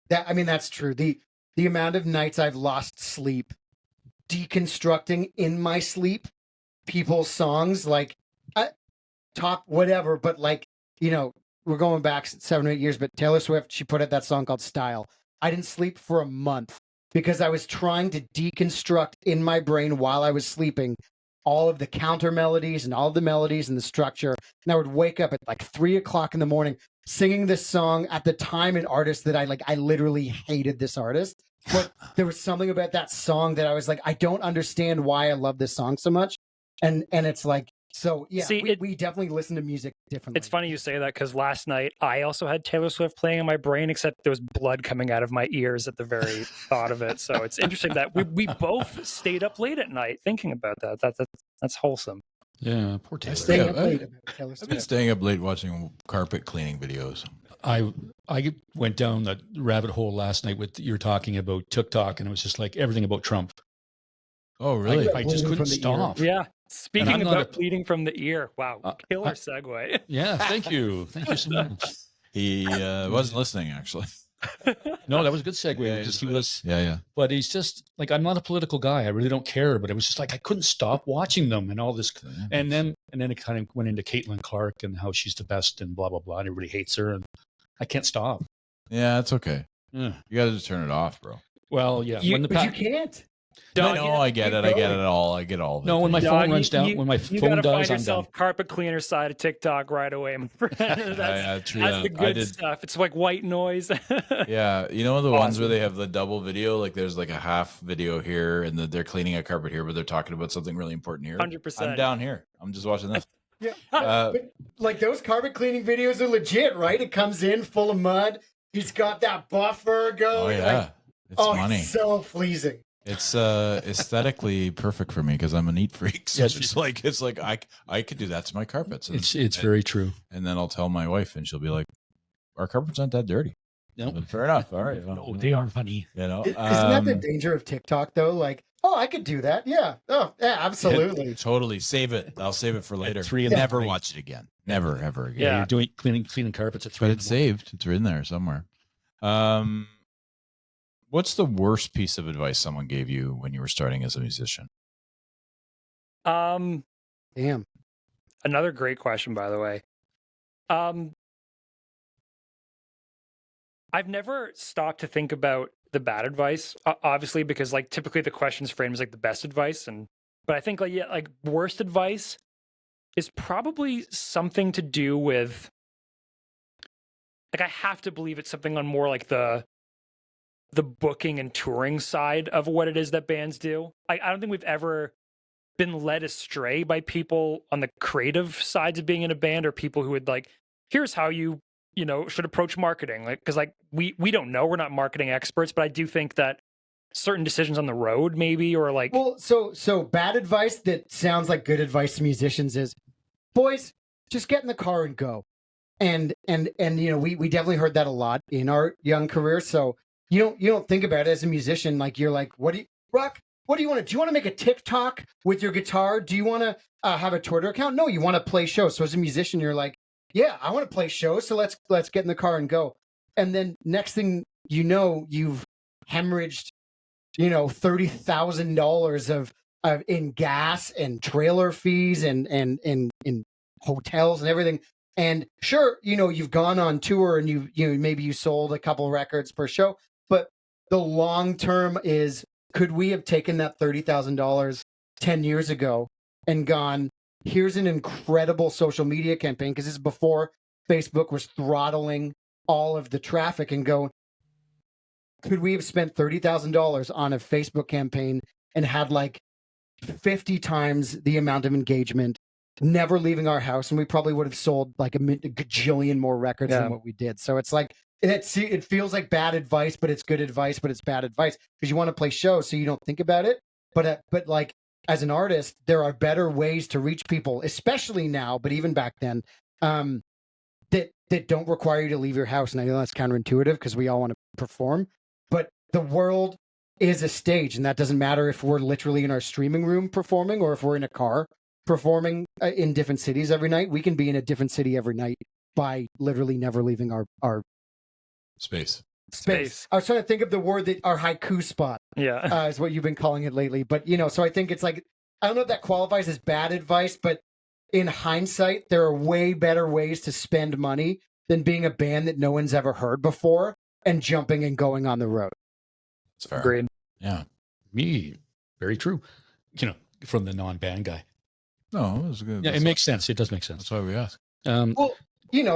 That's true. The amount of nights I've lost sleep deconstructing in my sleep people's songs, like top whatever, but like, you know, we're going back 7 or 8 years, but Taylor Swift, she put out that song called Style. I didn't sleep for a month because I was trying to deconstruct in my brain while I was sleeping all of the counter melodies and all of the melodies and the structure. And I would wake up at like 3 o'clock in the morning singing this song at the time, an artist that I literally hated this artist. But there was something about that song that I was like, I don't understand why I love this song so much. And it's like, so yeah, see, we definitely listen to music differently. It's funny you say that because last night I also had Taylor Swift playing in my brain, except there was blood coming out of my ears at the very thought of it. So it's interesting that we both stayed up late at night thinking about that. That's wholesome. Yeah, poor Taylor. I've been staying up late watching carpet cleaning videos. I went down that rabbit hole last night with you're talking about TikTok, and it was just like everything about Trump. Oh, really? I just couldn't stop. Yeah. Speaking about bleeding from the ear, wow, killer segue. Yeah, thank you so much. He wasn't listening, actually. No, that was a good segue. Yeah. But he's just like, I'm not a political guy. I really don't care. But it was just like I couldn't stop watching them and all this. And then it kind of went into Caitlin Clark and how she's the best and blah blah blah. And everybody hates her, and I can't stop. Yeah, it's okay. Yeah. You got to just turn it off, bro. Well, yeah. You can't. I get it. I get it all. I get all of it. No, when my phone runs down, when my phone dies, find I'm done. Carpet cleaner side of TikTok right away, my friend. That's the good stuff. It's like white noise. Yeah, you know the ones where they have the double video, like there's like a half video here, and they're cleaning a carpet here, but they're talking about something really important here. 100%. I'm down here. I'm just watching this. Yeah, but like those carpet cleaning videos are legit, right? It comes in full of mud. He's got that buffer going. Oh yeah, it's money. It's so pleasing. It's aesthetically perfect for me because I'm a neat freak. So Yes, it's like I could do that to my carpets. And, It's very true. And then I'll tell my wife, and she'll be like, "Our carpets aren't that dirty." No, But fair enough. All right. no, they are funny. You know, Isn't that the danger of TikTok though? Like, oh, I could do that. Yeah. Oh, yeah, absolutely. Totally. Save it. I'll save it for later. 3 in the Never morning. watch it again. Never, ever again. Yeah, you're doing cleaning carpets at 3. But it's saved. It's in there somewhere. What's the worst piece of advice someone gave you when you were starting as a musician? Damn. Another great question, by the way. I've never stopped to think about the bad advice, obviously, because like typically the question's framed as like the best advice, but I think like worst advice is probably something to do with like I have to believe it's something on more like the booking and touring side of what it is that bands do. I don't think we've ever been led astray by people on the creative sides of being in a band, or people who would like, here's how you should approach marketing. Like, because like we don't know, we're not marketing experts, but I do think that certain decisions on the road maybe, or like, Well, so bad advice that sounds like good advice to musicians is, boys, just get in the car and go. And we definitely heard that a lot in our young careers. So you don't think about it as a musician. Like, you're like, what do you want to do? You want to make a TikTok with your guitar? Do you want to have a Twitter account? No, you want to play shows. So as a musician, you're like, yeah, I want to play shows. So let's get in the car and go. And then next thing you know, you've hemorrhaged, $30,000 of in gas and trailer fees and in hotels and everything. And sure, you've gone on tour and maybe you sold a couple records per show, but the long term is, could we have taken that $30,000 10 years ago and gone, here's an incredible social media campaign, because this is before Facebook was throttling all of the traffic, and go, could we have spent $30,000 on a Facebook campaign and had like 50 times the amount of engagement, never leaving our house, and we probably would have sold like a gajillion more records than what we did. So it's like, it feels like bad advice, but it's good advice, but it's bad advice because you want to play shows, so you don't think about it. But like, as an artist, there are better ways to reach people, especially now, but even back then, that don't require you to leave your house. And I know that's counterintuitive because we all want to perform, but the world is a stage, and that doesn't matter if we're literally in our streaming room performing or if we're in a car performing in different cities every night. We can be in a different city every night by literally never leaving our Space. I was trying to think of the word that our haiku spot is what you've been calling it lately. But, so I think it's like, I don't know if that qualifies as bad advice, but in hindsight, there are way better ways to spend money than being a band that no one's ever heard before and jumping and going on the road. That's fair. Agreed. Yeah. Very true. From the non-band guy. No, it was good. Yeah, it makes sense. It does make sense. That's why we ask. Well,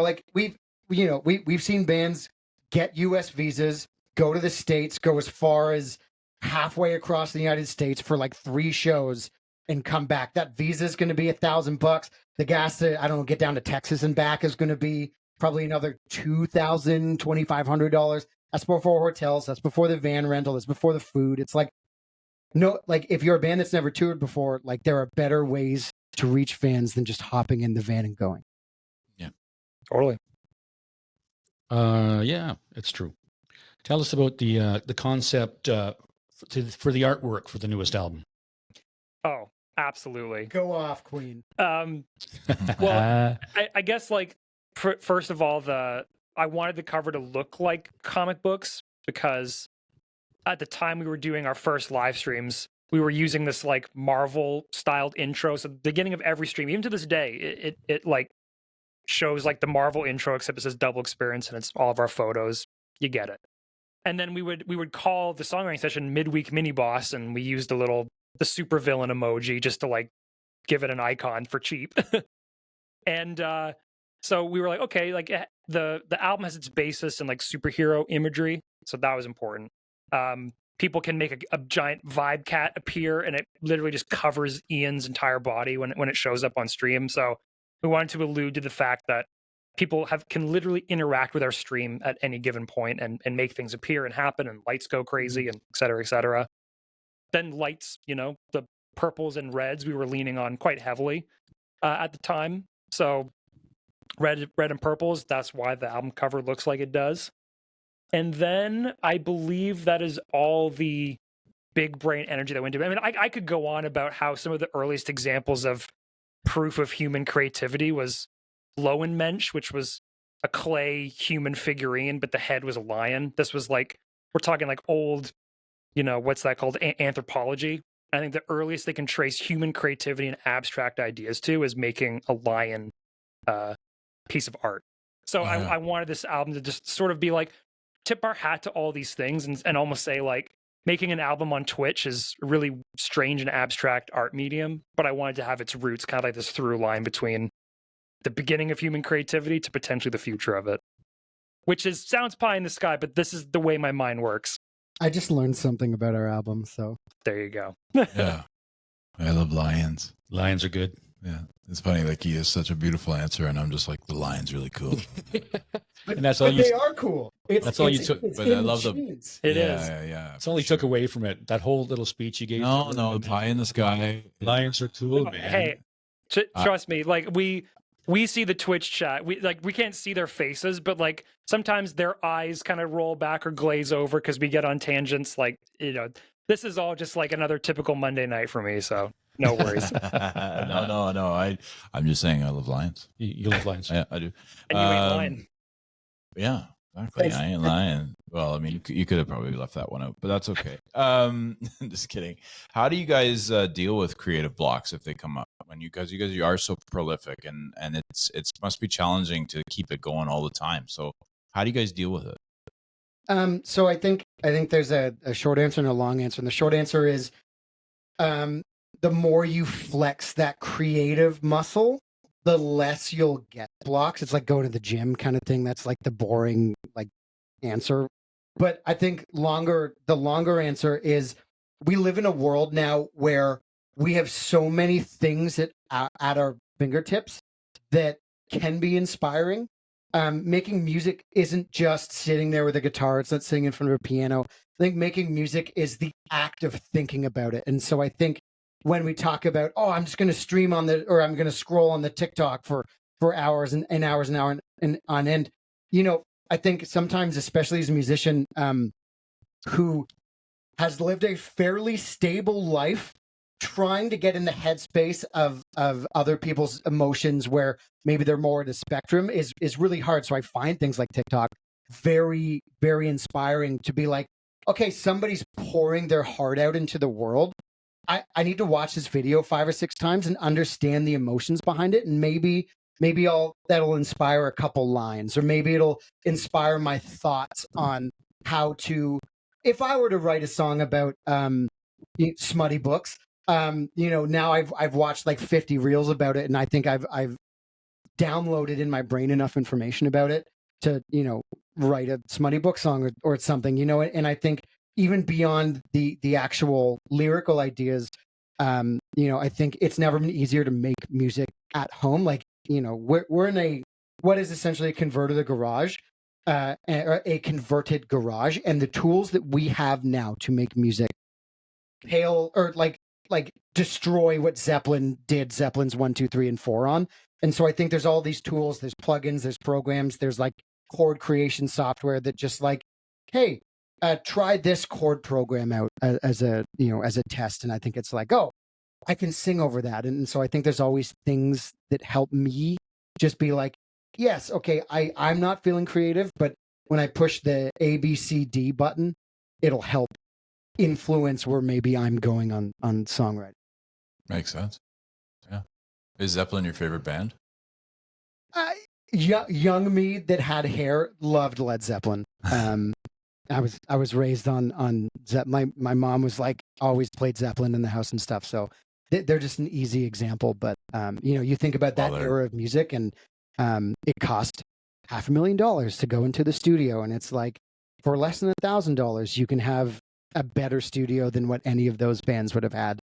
like we've seen bands get U.S. visas, go to the States, go as far as halfway across the United States for like 3 shows and come back. That visa is going to be $1,000. The gas to, get down to Texas and back is going to be probably another $2,000, $2,500. That's before hotels. That's before the van rental. That's before the food. It's like, no, like if you're a band that's never toured before, like there are better ways to reach fans than just hopping in the van and going. Yeah, Totally. Yeah, it's true. Tell us about the concept for the artwork for the newest album. Oh, absolutely. Go off, Queen. Well, I guess like first of all, I wanted the cover to look like comic books because at the time we were doing our first live streams, we were using this like Marvel styled intro. So the beginning of every stream, even to this day, it like shows like the Marvel intro, except it says Double Experience and it's all of our photos. You get it. And then we would call the songwriting session Midweek Mini Boss, and we used the super villain emoji just to like give it an icon for cheap. And so we were like, okay, like the album has its basis in like superhero imagery, so that was important. People can make a giant vibe cat appear, and it literally just covers Ian's entire body when it shows up on stream. So we wanted to allude to the fact that people can literally interact with our stream at any given point and make things appear and happen, and lights go crazy, and et cetera, et cetera. Then lights, the purples and reds we were leaning on quite heavily at the time. So red and purples, that's why the album cover looks like it does. And then I believe that is all the big brain energy that went into it. I mean, I could go on about how some of the earliest examples of proof of human creativity was Lowenmensch, which was a clay human figurine, but the head was a lion. This was like, we're talking like old, what's that called? Anthropology. I think the earliest they can trace human creativity and abstract ideas to is making a lion piece of art. So I wanted this album to just sort of be like, tip our hat to all these things and almost say like, making an album on Twitch is a really strange and abstract art medium, but I wanted to have its roots kind of like this through line between the beginning of human creativity to potentially the future of it. which sounds pie in the sky, but this is the way my mind works. I just learned something about our album, so There you go. Yeah. I love lions. Lions are good. Yeah. It's funny. Like, he has such a beautiful answer, and I'm just like, the lion's really cool. And that's all but you. they are cool. That's all you took. But I love the. genes. It yeah, is. Yeah. That's all he took away from it. That whole little speech he gave. No, the pie in the sky. Lions are cool, man. Hey, trust me. Like we see the Twitch chat. We can't see their faces, but like sometimes their eyes kind of roll back or glaze over because we get on tangents. Like, you know, this is all just like another typical Monday night for me. So no worries. No. I'm just saying I love lions. You love lions. Yeah, I do. And you ain't lying. Yeah, exactly. Thanks. I ain't lying. Well, I mean, you could have probably left that one out, but that's okay. Just kidding. How do you guys deal with creative blocks if they come up? When you guys are so prolific, and it's must be challenging to keep it going all the time. So how do you guys deal with it? So I think there's a short answer and a long answer. And the short answer is, the more you flex that creative muscle, the less you'll get blocks. It's like going to the gym kind of thing. That's like the boring like answer. But I think the longer answer is, we live in a world now where we have so many things at our fingertips that can be inspiring. Making music isn't just sitting there with a guitar. It's not sitting in front of a piano. I think making music is the act of thinking about it. And so I think when we talk about, I'm just going to stream I'm going to scroll on the TikTok for hours and hours and on end, you know, I think sometimes, especially as a musician who has lived a fairly stable life, trying to get in the headspace of other people's emotions where maybe they're more at a spectrum is really hard. So I find things like TikTok very, very inspiring to be like, okay, somebody's pouring their heart out into the world. I need to watch this video 5 or 6 times and understand the emotions behind it. And maybe that'll inspire a couple lines, or maybe it'll inspire my thoughts on how to, if I were to write a song about smutty books, you know, now I've watched like 50 reels about it, and I think I've downloaded in my brain enough information about it to, you know, write a smutty book song or something, you know. And I think even beyond the actual lyrical ideas, you know, I think it's never been easier to make music at home. Like, you know, we're in what is essentially a converted garage, a converted garage, and the tools that we have now to make music pale or like destroy what Zeppelin did Zeppelins 1, 2, 3, and 4 on. And so I think there's all these tools, there's plugins, there's programs, there's like chord creation software that just like, hey, try this chord program out as a test. And I think it's like, oh, I can sing over that. And so I think there's always things that help me just be like, yes, okay, I'm not feeling creative, but when I push the ABCD button, it'll help influence where maybe I'm going on songwriting. Makes sense. Yeah. Is Zeppelin your favorite band? Young me that had hair loved Led Zeppelin. I was raised on Zeppelin. My mom was like always played Zeppelin in the house and stuff. So they're just an easy example. But you know, you think about that era of music, and it cost $500,000 to go into the studio, and it's like for less than $1,000, you can have a better studio than what any of those bands would have had.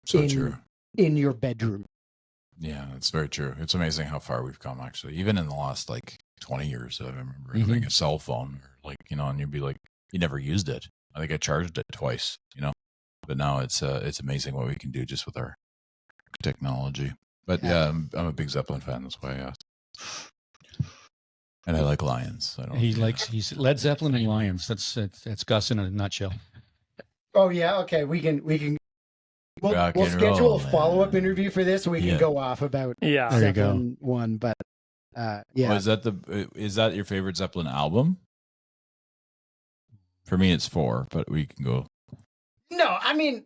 So true. In your bedroom. Yeah, it's very true. It's amazing how far we've come, actually. Even in the last like 20 years, I remember having a cell phone, or like, you know, and you'd be like, you never used it. I think I charged it twice, you know. But now it's amazing what we can do just with our technology. But yeah, I'm a big Zeppelin fan. That's why I asked. And I like Lions. He's Led Zeppelin and Lions. That's Gus in a nutshell. Oh yeah, okay. We'll schedule a follow-up interview for this, so we can go off about Zeppelin one. But yeah, is that your favorite Zeppelin album? For me, it's 4, but we can go. No, I mean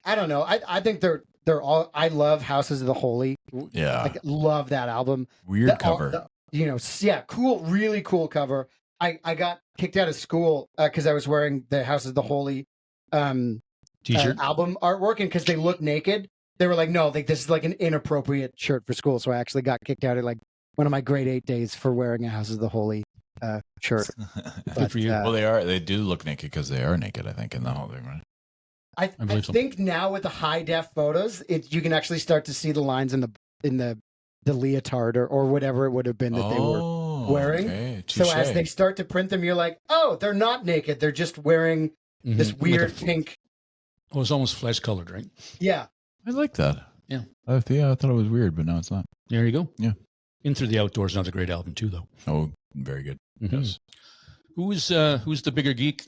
I don't know. I think they're all. I love Houses of the Holy. Yeah, like love that album. Weird cover. Cool, really cool cover. I got kicked out of school because I was wearing the Houses of the Holy t-shirt album artwork, and because they look naked, they were like, no, like this is like an inappropriate shirt for school. So I actually got kicked out at like one of my grade 8 days for wearing a Houses of the Holy shirt. Good for you. Well, they do look naked because they are naked, I think, in the whole thing, right? I believe so. think now with the high def photos, you can actually start to see the lines in the leotard or whatever it would have been that they were wearing. Okay. So as they start to print them, you're like, oh, they're not naked. They're just wearing this weird pink. Oh, it's almost flesh colored, right? Yeah. I like that. Yeah. I thought it was weird, but now it's not. There you go. Yeah. In Through the Outdoors, another great album too, though. Oh, very good. Mhm. Yes. Who's the bigger geek?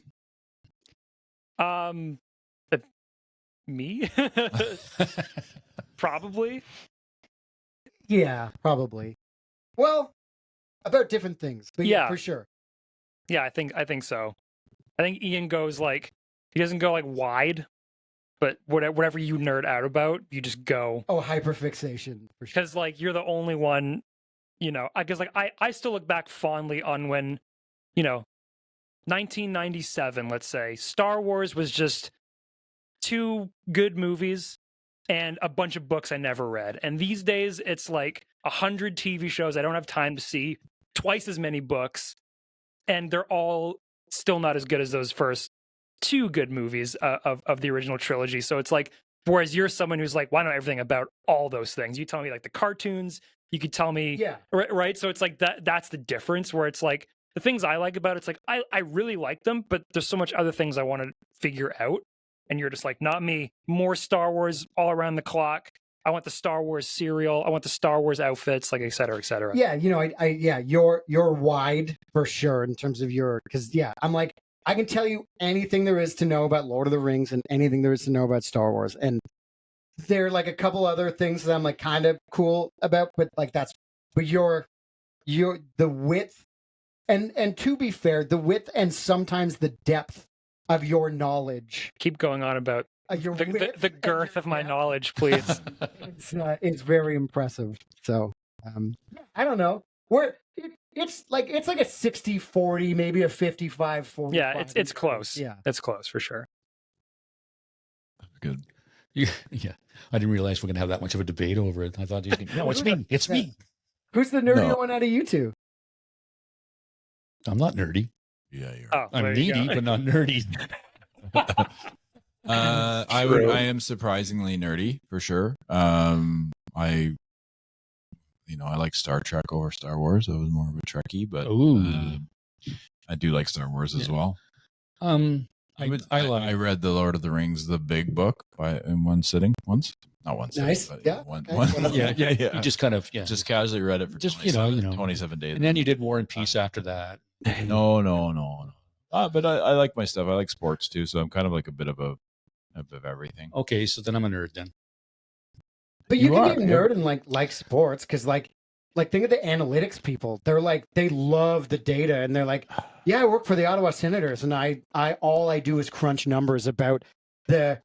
Me? Probably. Yeah, probably. Well, about different things, but yeah, Yeah. for sure. Yeah, I think so. I think Ian goes like he doesn't go like wide, but whatever you nerd out about, you just go. Oh, hyperfixation for sure. Because like you're the only one, because like I still look back fondly on when, 1997, let's say, Star Wars was just 2 good movies and a bunch of books I never read. And these days it's like 100 TV shows I don't have time to see, twice as many books, and they're all still not as good as those first 2 good movies of the original trilogy. So it's like, whereas you're someone who's like, well, I know everything about all those things. You tell me like the cartoons, you could tell me, Yeah. right? So it's like that's the difference where it's like the things I like about it's like I really like them, but there's so much other things I want to figure out. And you're just like, not me. More Star Wars all around the clock. I want the Star Wars cereal. I want the Star Wars outfits, like et cetera, et cetera. Yeah, you're wide for sure in terms of because I'm like, I can tell you anything there is to know about Lord of the Rings and anything there is to know about Star Wars. And there are like a couple other things that I'm like kind of cool about, but like but you're the width and to be fair, the width and sometimes the depth of your knowledge. Keep going on about the girth of my knowledge, please. It's very impressive. So I don't know. It's like a 60-40, maybe a 55-45. Yeah, it's close. Yeah, it's close for sure. Good. Yeah. I didn't realize we're going to have that much of a debate over it. I thought, no, it's me. It's me. Who's the nerdy one out of you two? I'm not nerdy. Yeah, you're. I'm needy, but not nerdy. I am surprisingly nerdy for sure. I like Star Trek over Star Wars. I was more of a Trekkie, but I do like Star Wars as well. I read the Lord of the Rings, the big book, in one sitting once. Not one sitting. Nice. But, Yeah. One, Yeah. yeah. You just kind of Just casually read it for just 27 days. And then you did War and Peace after that. No. But I like my stuff. I like sports too, so I'm kind of like a bit of everything. Okay, so then I'm a nerd then. But you can be a nerd and like sports because like think of the analytics people. They're like they love the data and they're like, yeah, I work for the Ottawa Senators and I all I do is crunch numbers about the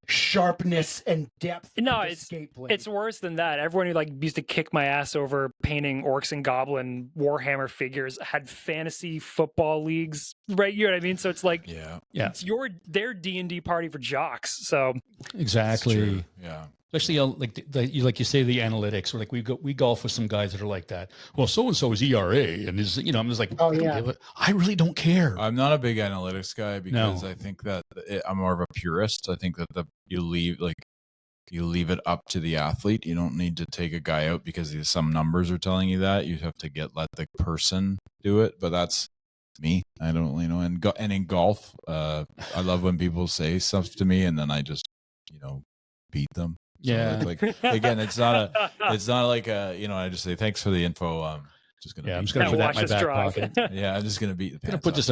sharpness and depth. No, of the skate blade. it's worse than that. Everyone who like used to kick my ass over painting orcs and goblin Warhammer figures had fantasy football leagues, right? You know what I mean? So it's like, Yeah. it's their D&D party for jocks. So Exactly. Yeah. Especially like you say, the analytics. Or like we golf with some guys that are like that. Well, so and so is ERA, and is I'm just like, oh yeah, okay, but I really don't care. I'm not a big analytics guy because I think that I'm more of a purist. I think that you leave it up to the athlete. You don't need to take a guy out because some numbers are telling you that. You have to let the person do it. But that's me. I don't, and in golf, I love when people say stuff to me and then I just, beat them. Yeah. So like again, it's not like I just say thanks for the info. I'm just gonna. I'm just gonna put that in my back drive. pocket. Yeah, I'm just gonna beat the. I'm gonna put this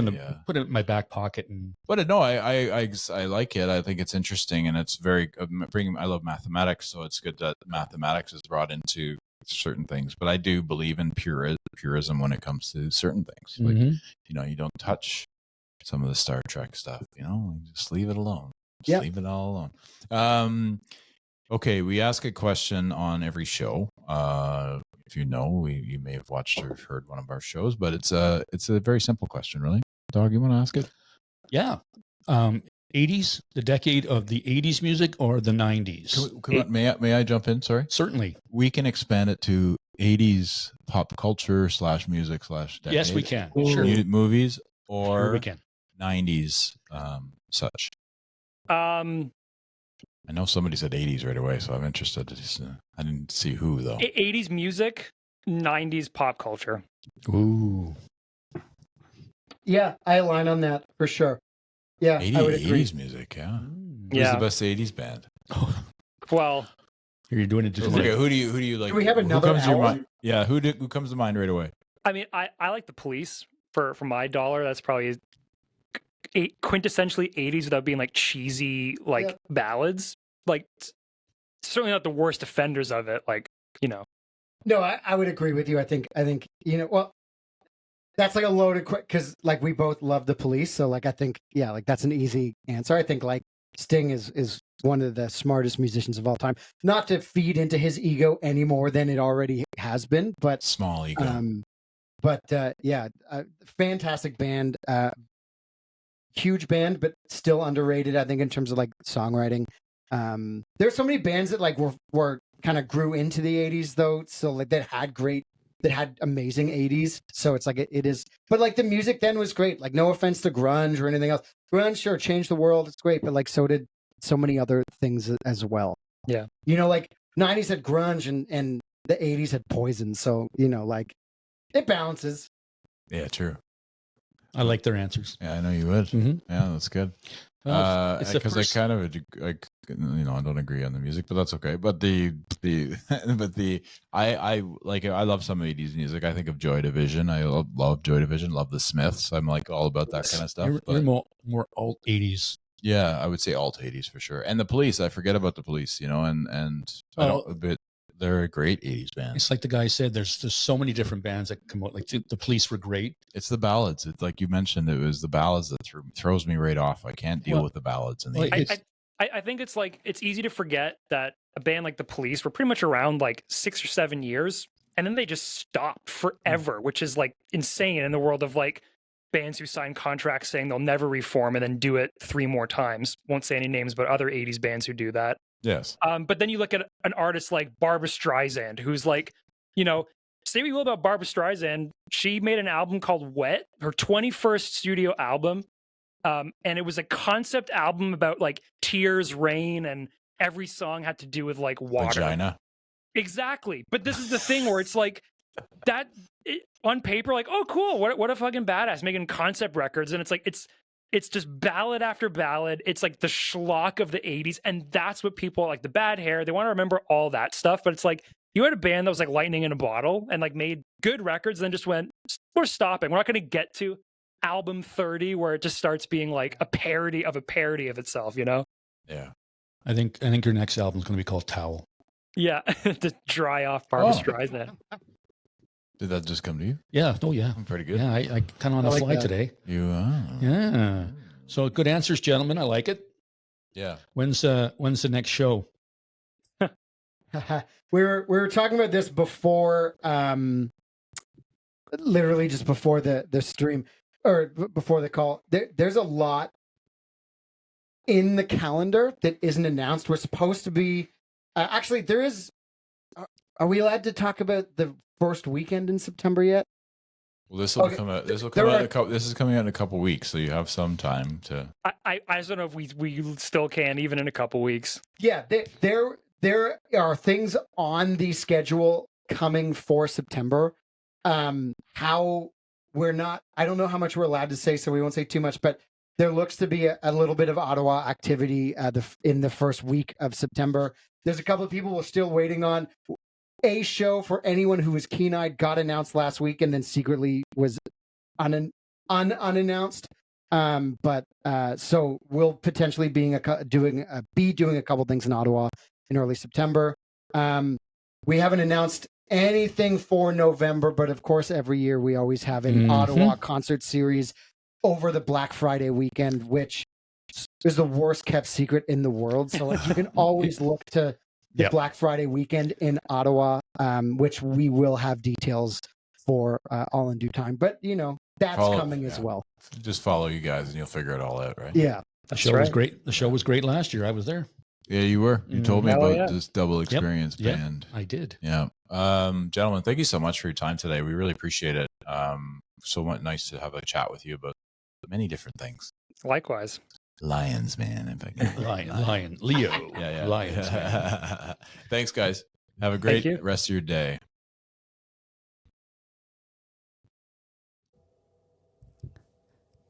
put it in my back pocket and. But no, I like it. I think it's interesting and it's very. I love mathematics, so it's good that mathematics is brought into certain things. But I do believe in purism when it comes to certain things. Like you don't touch some of the Star Trek stuff. You just leave it alone. Just leave it all alone. Okay, we ask a question on every show. If you may have watched or heard one of our shows, but it's a very simple question, really. Dog, you want to ask it? Yeah. 80s, the decade of the 80s music or the 90s? May I jump in? Sorry. Certainly. We can expand it to 80s pop culture / music / decade? Yes, we can. Ooh. Sure, Movies sure or we can. 90s such. I know somebody said 80s right away, so I'm interested. I didn't see who though. 80s music, 90s pop culture. Ooh. Yeah, I align on that for sure. Yeah, 80, I would agree. 80s music, yeah. Yeah. Who's the best 80s band? Well, You're doing it just Okay, who do you like? Do we have who another comes to your album? mind? Yeah, who comes to mind right away? I mean, I like the Police for my dollar. That's probably quintessentially 80s without being like cheesy like Yep. ballads. Like certainly not the worst offenders of it. Like, you know. No, I would agree with you. I think well, that's like a loaded quick because like we both love the Police, so like I think like that's an easy answer. I think like Sting is one of the smartest musicians of all time. Not to feed into his ego any more than it already has been, but Small ego. fantastic band, huge band, but still underrated. I think in terms of like songwriting. There's so many bands that like were kind of grew into the 80s though, so like that had amazing 80s. So it's like it is, but like the music then was great. Like no offense to grunge or anything else. Grunge sure changed the world. It's great, but like so did so many other things as well. Yeah. You know, like 90s had grunge and the 80s had Poison. So, you know, like it balances. Yeah, true. I like their answers. Yeah, I know you would. Mhm. Yeah, that's good. Well, it's the Because first- I kind of I don't agree on the music, but that's okay. But I love some 80s music. I think of Joy Division. I love Joy Division. Love the Smiths. I'm like all about that kind of stuff. You're But more alt 80s. yeah, I would say alt 80s for sure. And the Police. I forget about the Police. You know, and I don't. But they're a great 80s band. It's like the guy said. There's so many different bands that come out. Like the Police were great. It's the ballads. It's like you mentioned. It was the ballads that throws me right off. I can't deal with the ballads in the Well, 80s. I think it's like it's easy to forget that a band like the Police were pretty much around like 6 or 7 years, and then they just stopped forever, which is like insane in the world of like bands who sign contracts saying they'll never reform and then do it 3 more times. Won't say any names, but other 80s bands who do that. Yes. But then you look at an artist like Barbra Streisand, who's like, you know, say what you will about Barbra Streisand, she made an album called Wet, her 21st studio album. And it was a concept album about like tears, rain, and every song had to do with like water. Vagina. Exactly. But this is the thing where it's like that on paper, like, oh, cool. What a fucking badass making concept records. And it's like, it's just ballad after ballad. It's like the schlock of the 80s. And that's what people like, the bad hair. They want to remember all that stuff. But it's like, you had a band that was like lightning in a bottle and like made good records, and then just went, we're stopping. We're not going to get to album 30 where it just starts being like a parody of itself, you know? Yeah. I think your next album is going to be called Towel. Yeah. To dry off Barbra Streisand. Did that just come to you? Yeah. Oh, yeah. I'm pretty good. Yeah, I kind of on the like fly that. today. You are. Yeah. So good answers, gentlemen. I like it. Yeah. When's the next show? we were talking about this before, literally just before the stream or before the call. There's a lot in the calendar that isn't announced. We're supposed to be actually there is. Are we allowed to talk about the first weekend in September yet? Well, this will Okay. come out. This will There come out. are- In a couple, this is coming out in a couple weeks, so you have some time to. I just don't know if we still can, even in a couple weeks. Yeah, there are things on the schedule coming for September. How we're not, I don't know how much we're allowed to say, so we won't say too much, but there looks to be a little bit of Ottawa activity in the first week of September. There's a couple of people we're still waiting on. A show for anyone who was keen-eyed got announced last week and then secretly was unannounced. So we'll potentially be doing a couple things in Ottawa in early September. We haven't announced anything for November, but of course, every year we always have an Ottawa concert series over the Black Friday weekend, which is the worst kept secret in the world. So like, you can always look to the Black Friday weekend in Ottawa, which we will have details for all in due time. But you know, that's coming as well. Just follow you guys, and you'll figure it all out, right? Yeah. The show was great. The show was great last year. I was there. Yeah, you were. You told me Oh, about yeah. this double experience Yep, band. I did. Yeah. Gentlemen, thank you so much for your time today. We really appreciate it. So much nice to have a chat with you about many different things. Likewise. Lions, man. If I can. Lion, Leo. Yeah. Lions, man. Thanks, guys. Have a great you. rest of your day.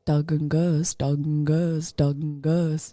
Dawg and Gus, Dawg and Gus, Dawg and Gus.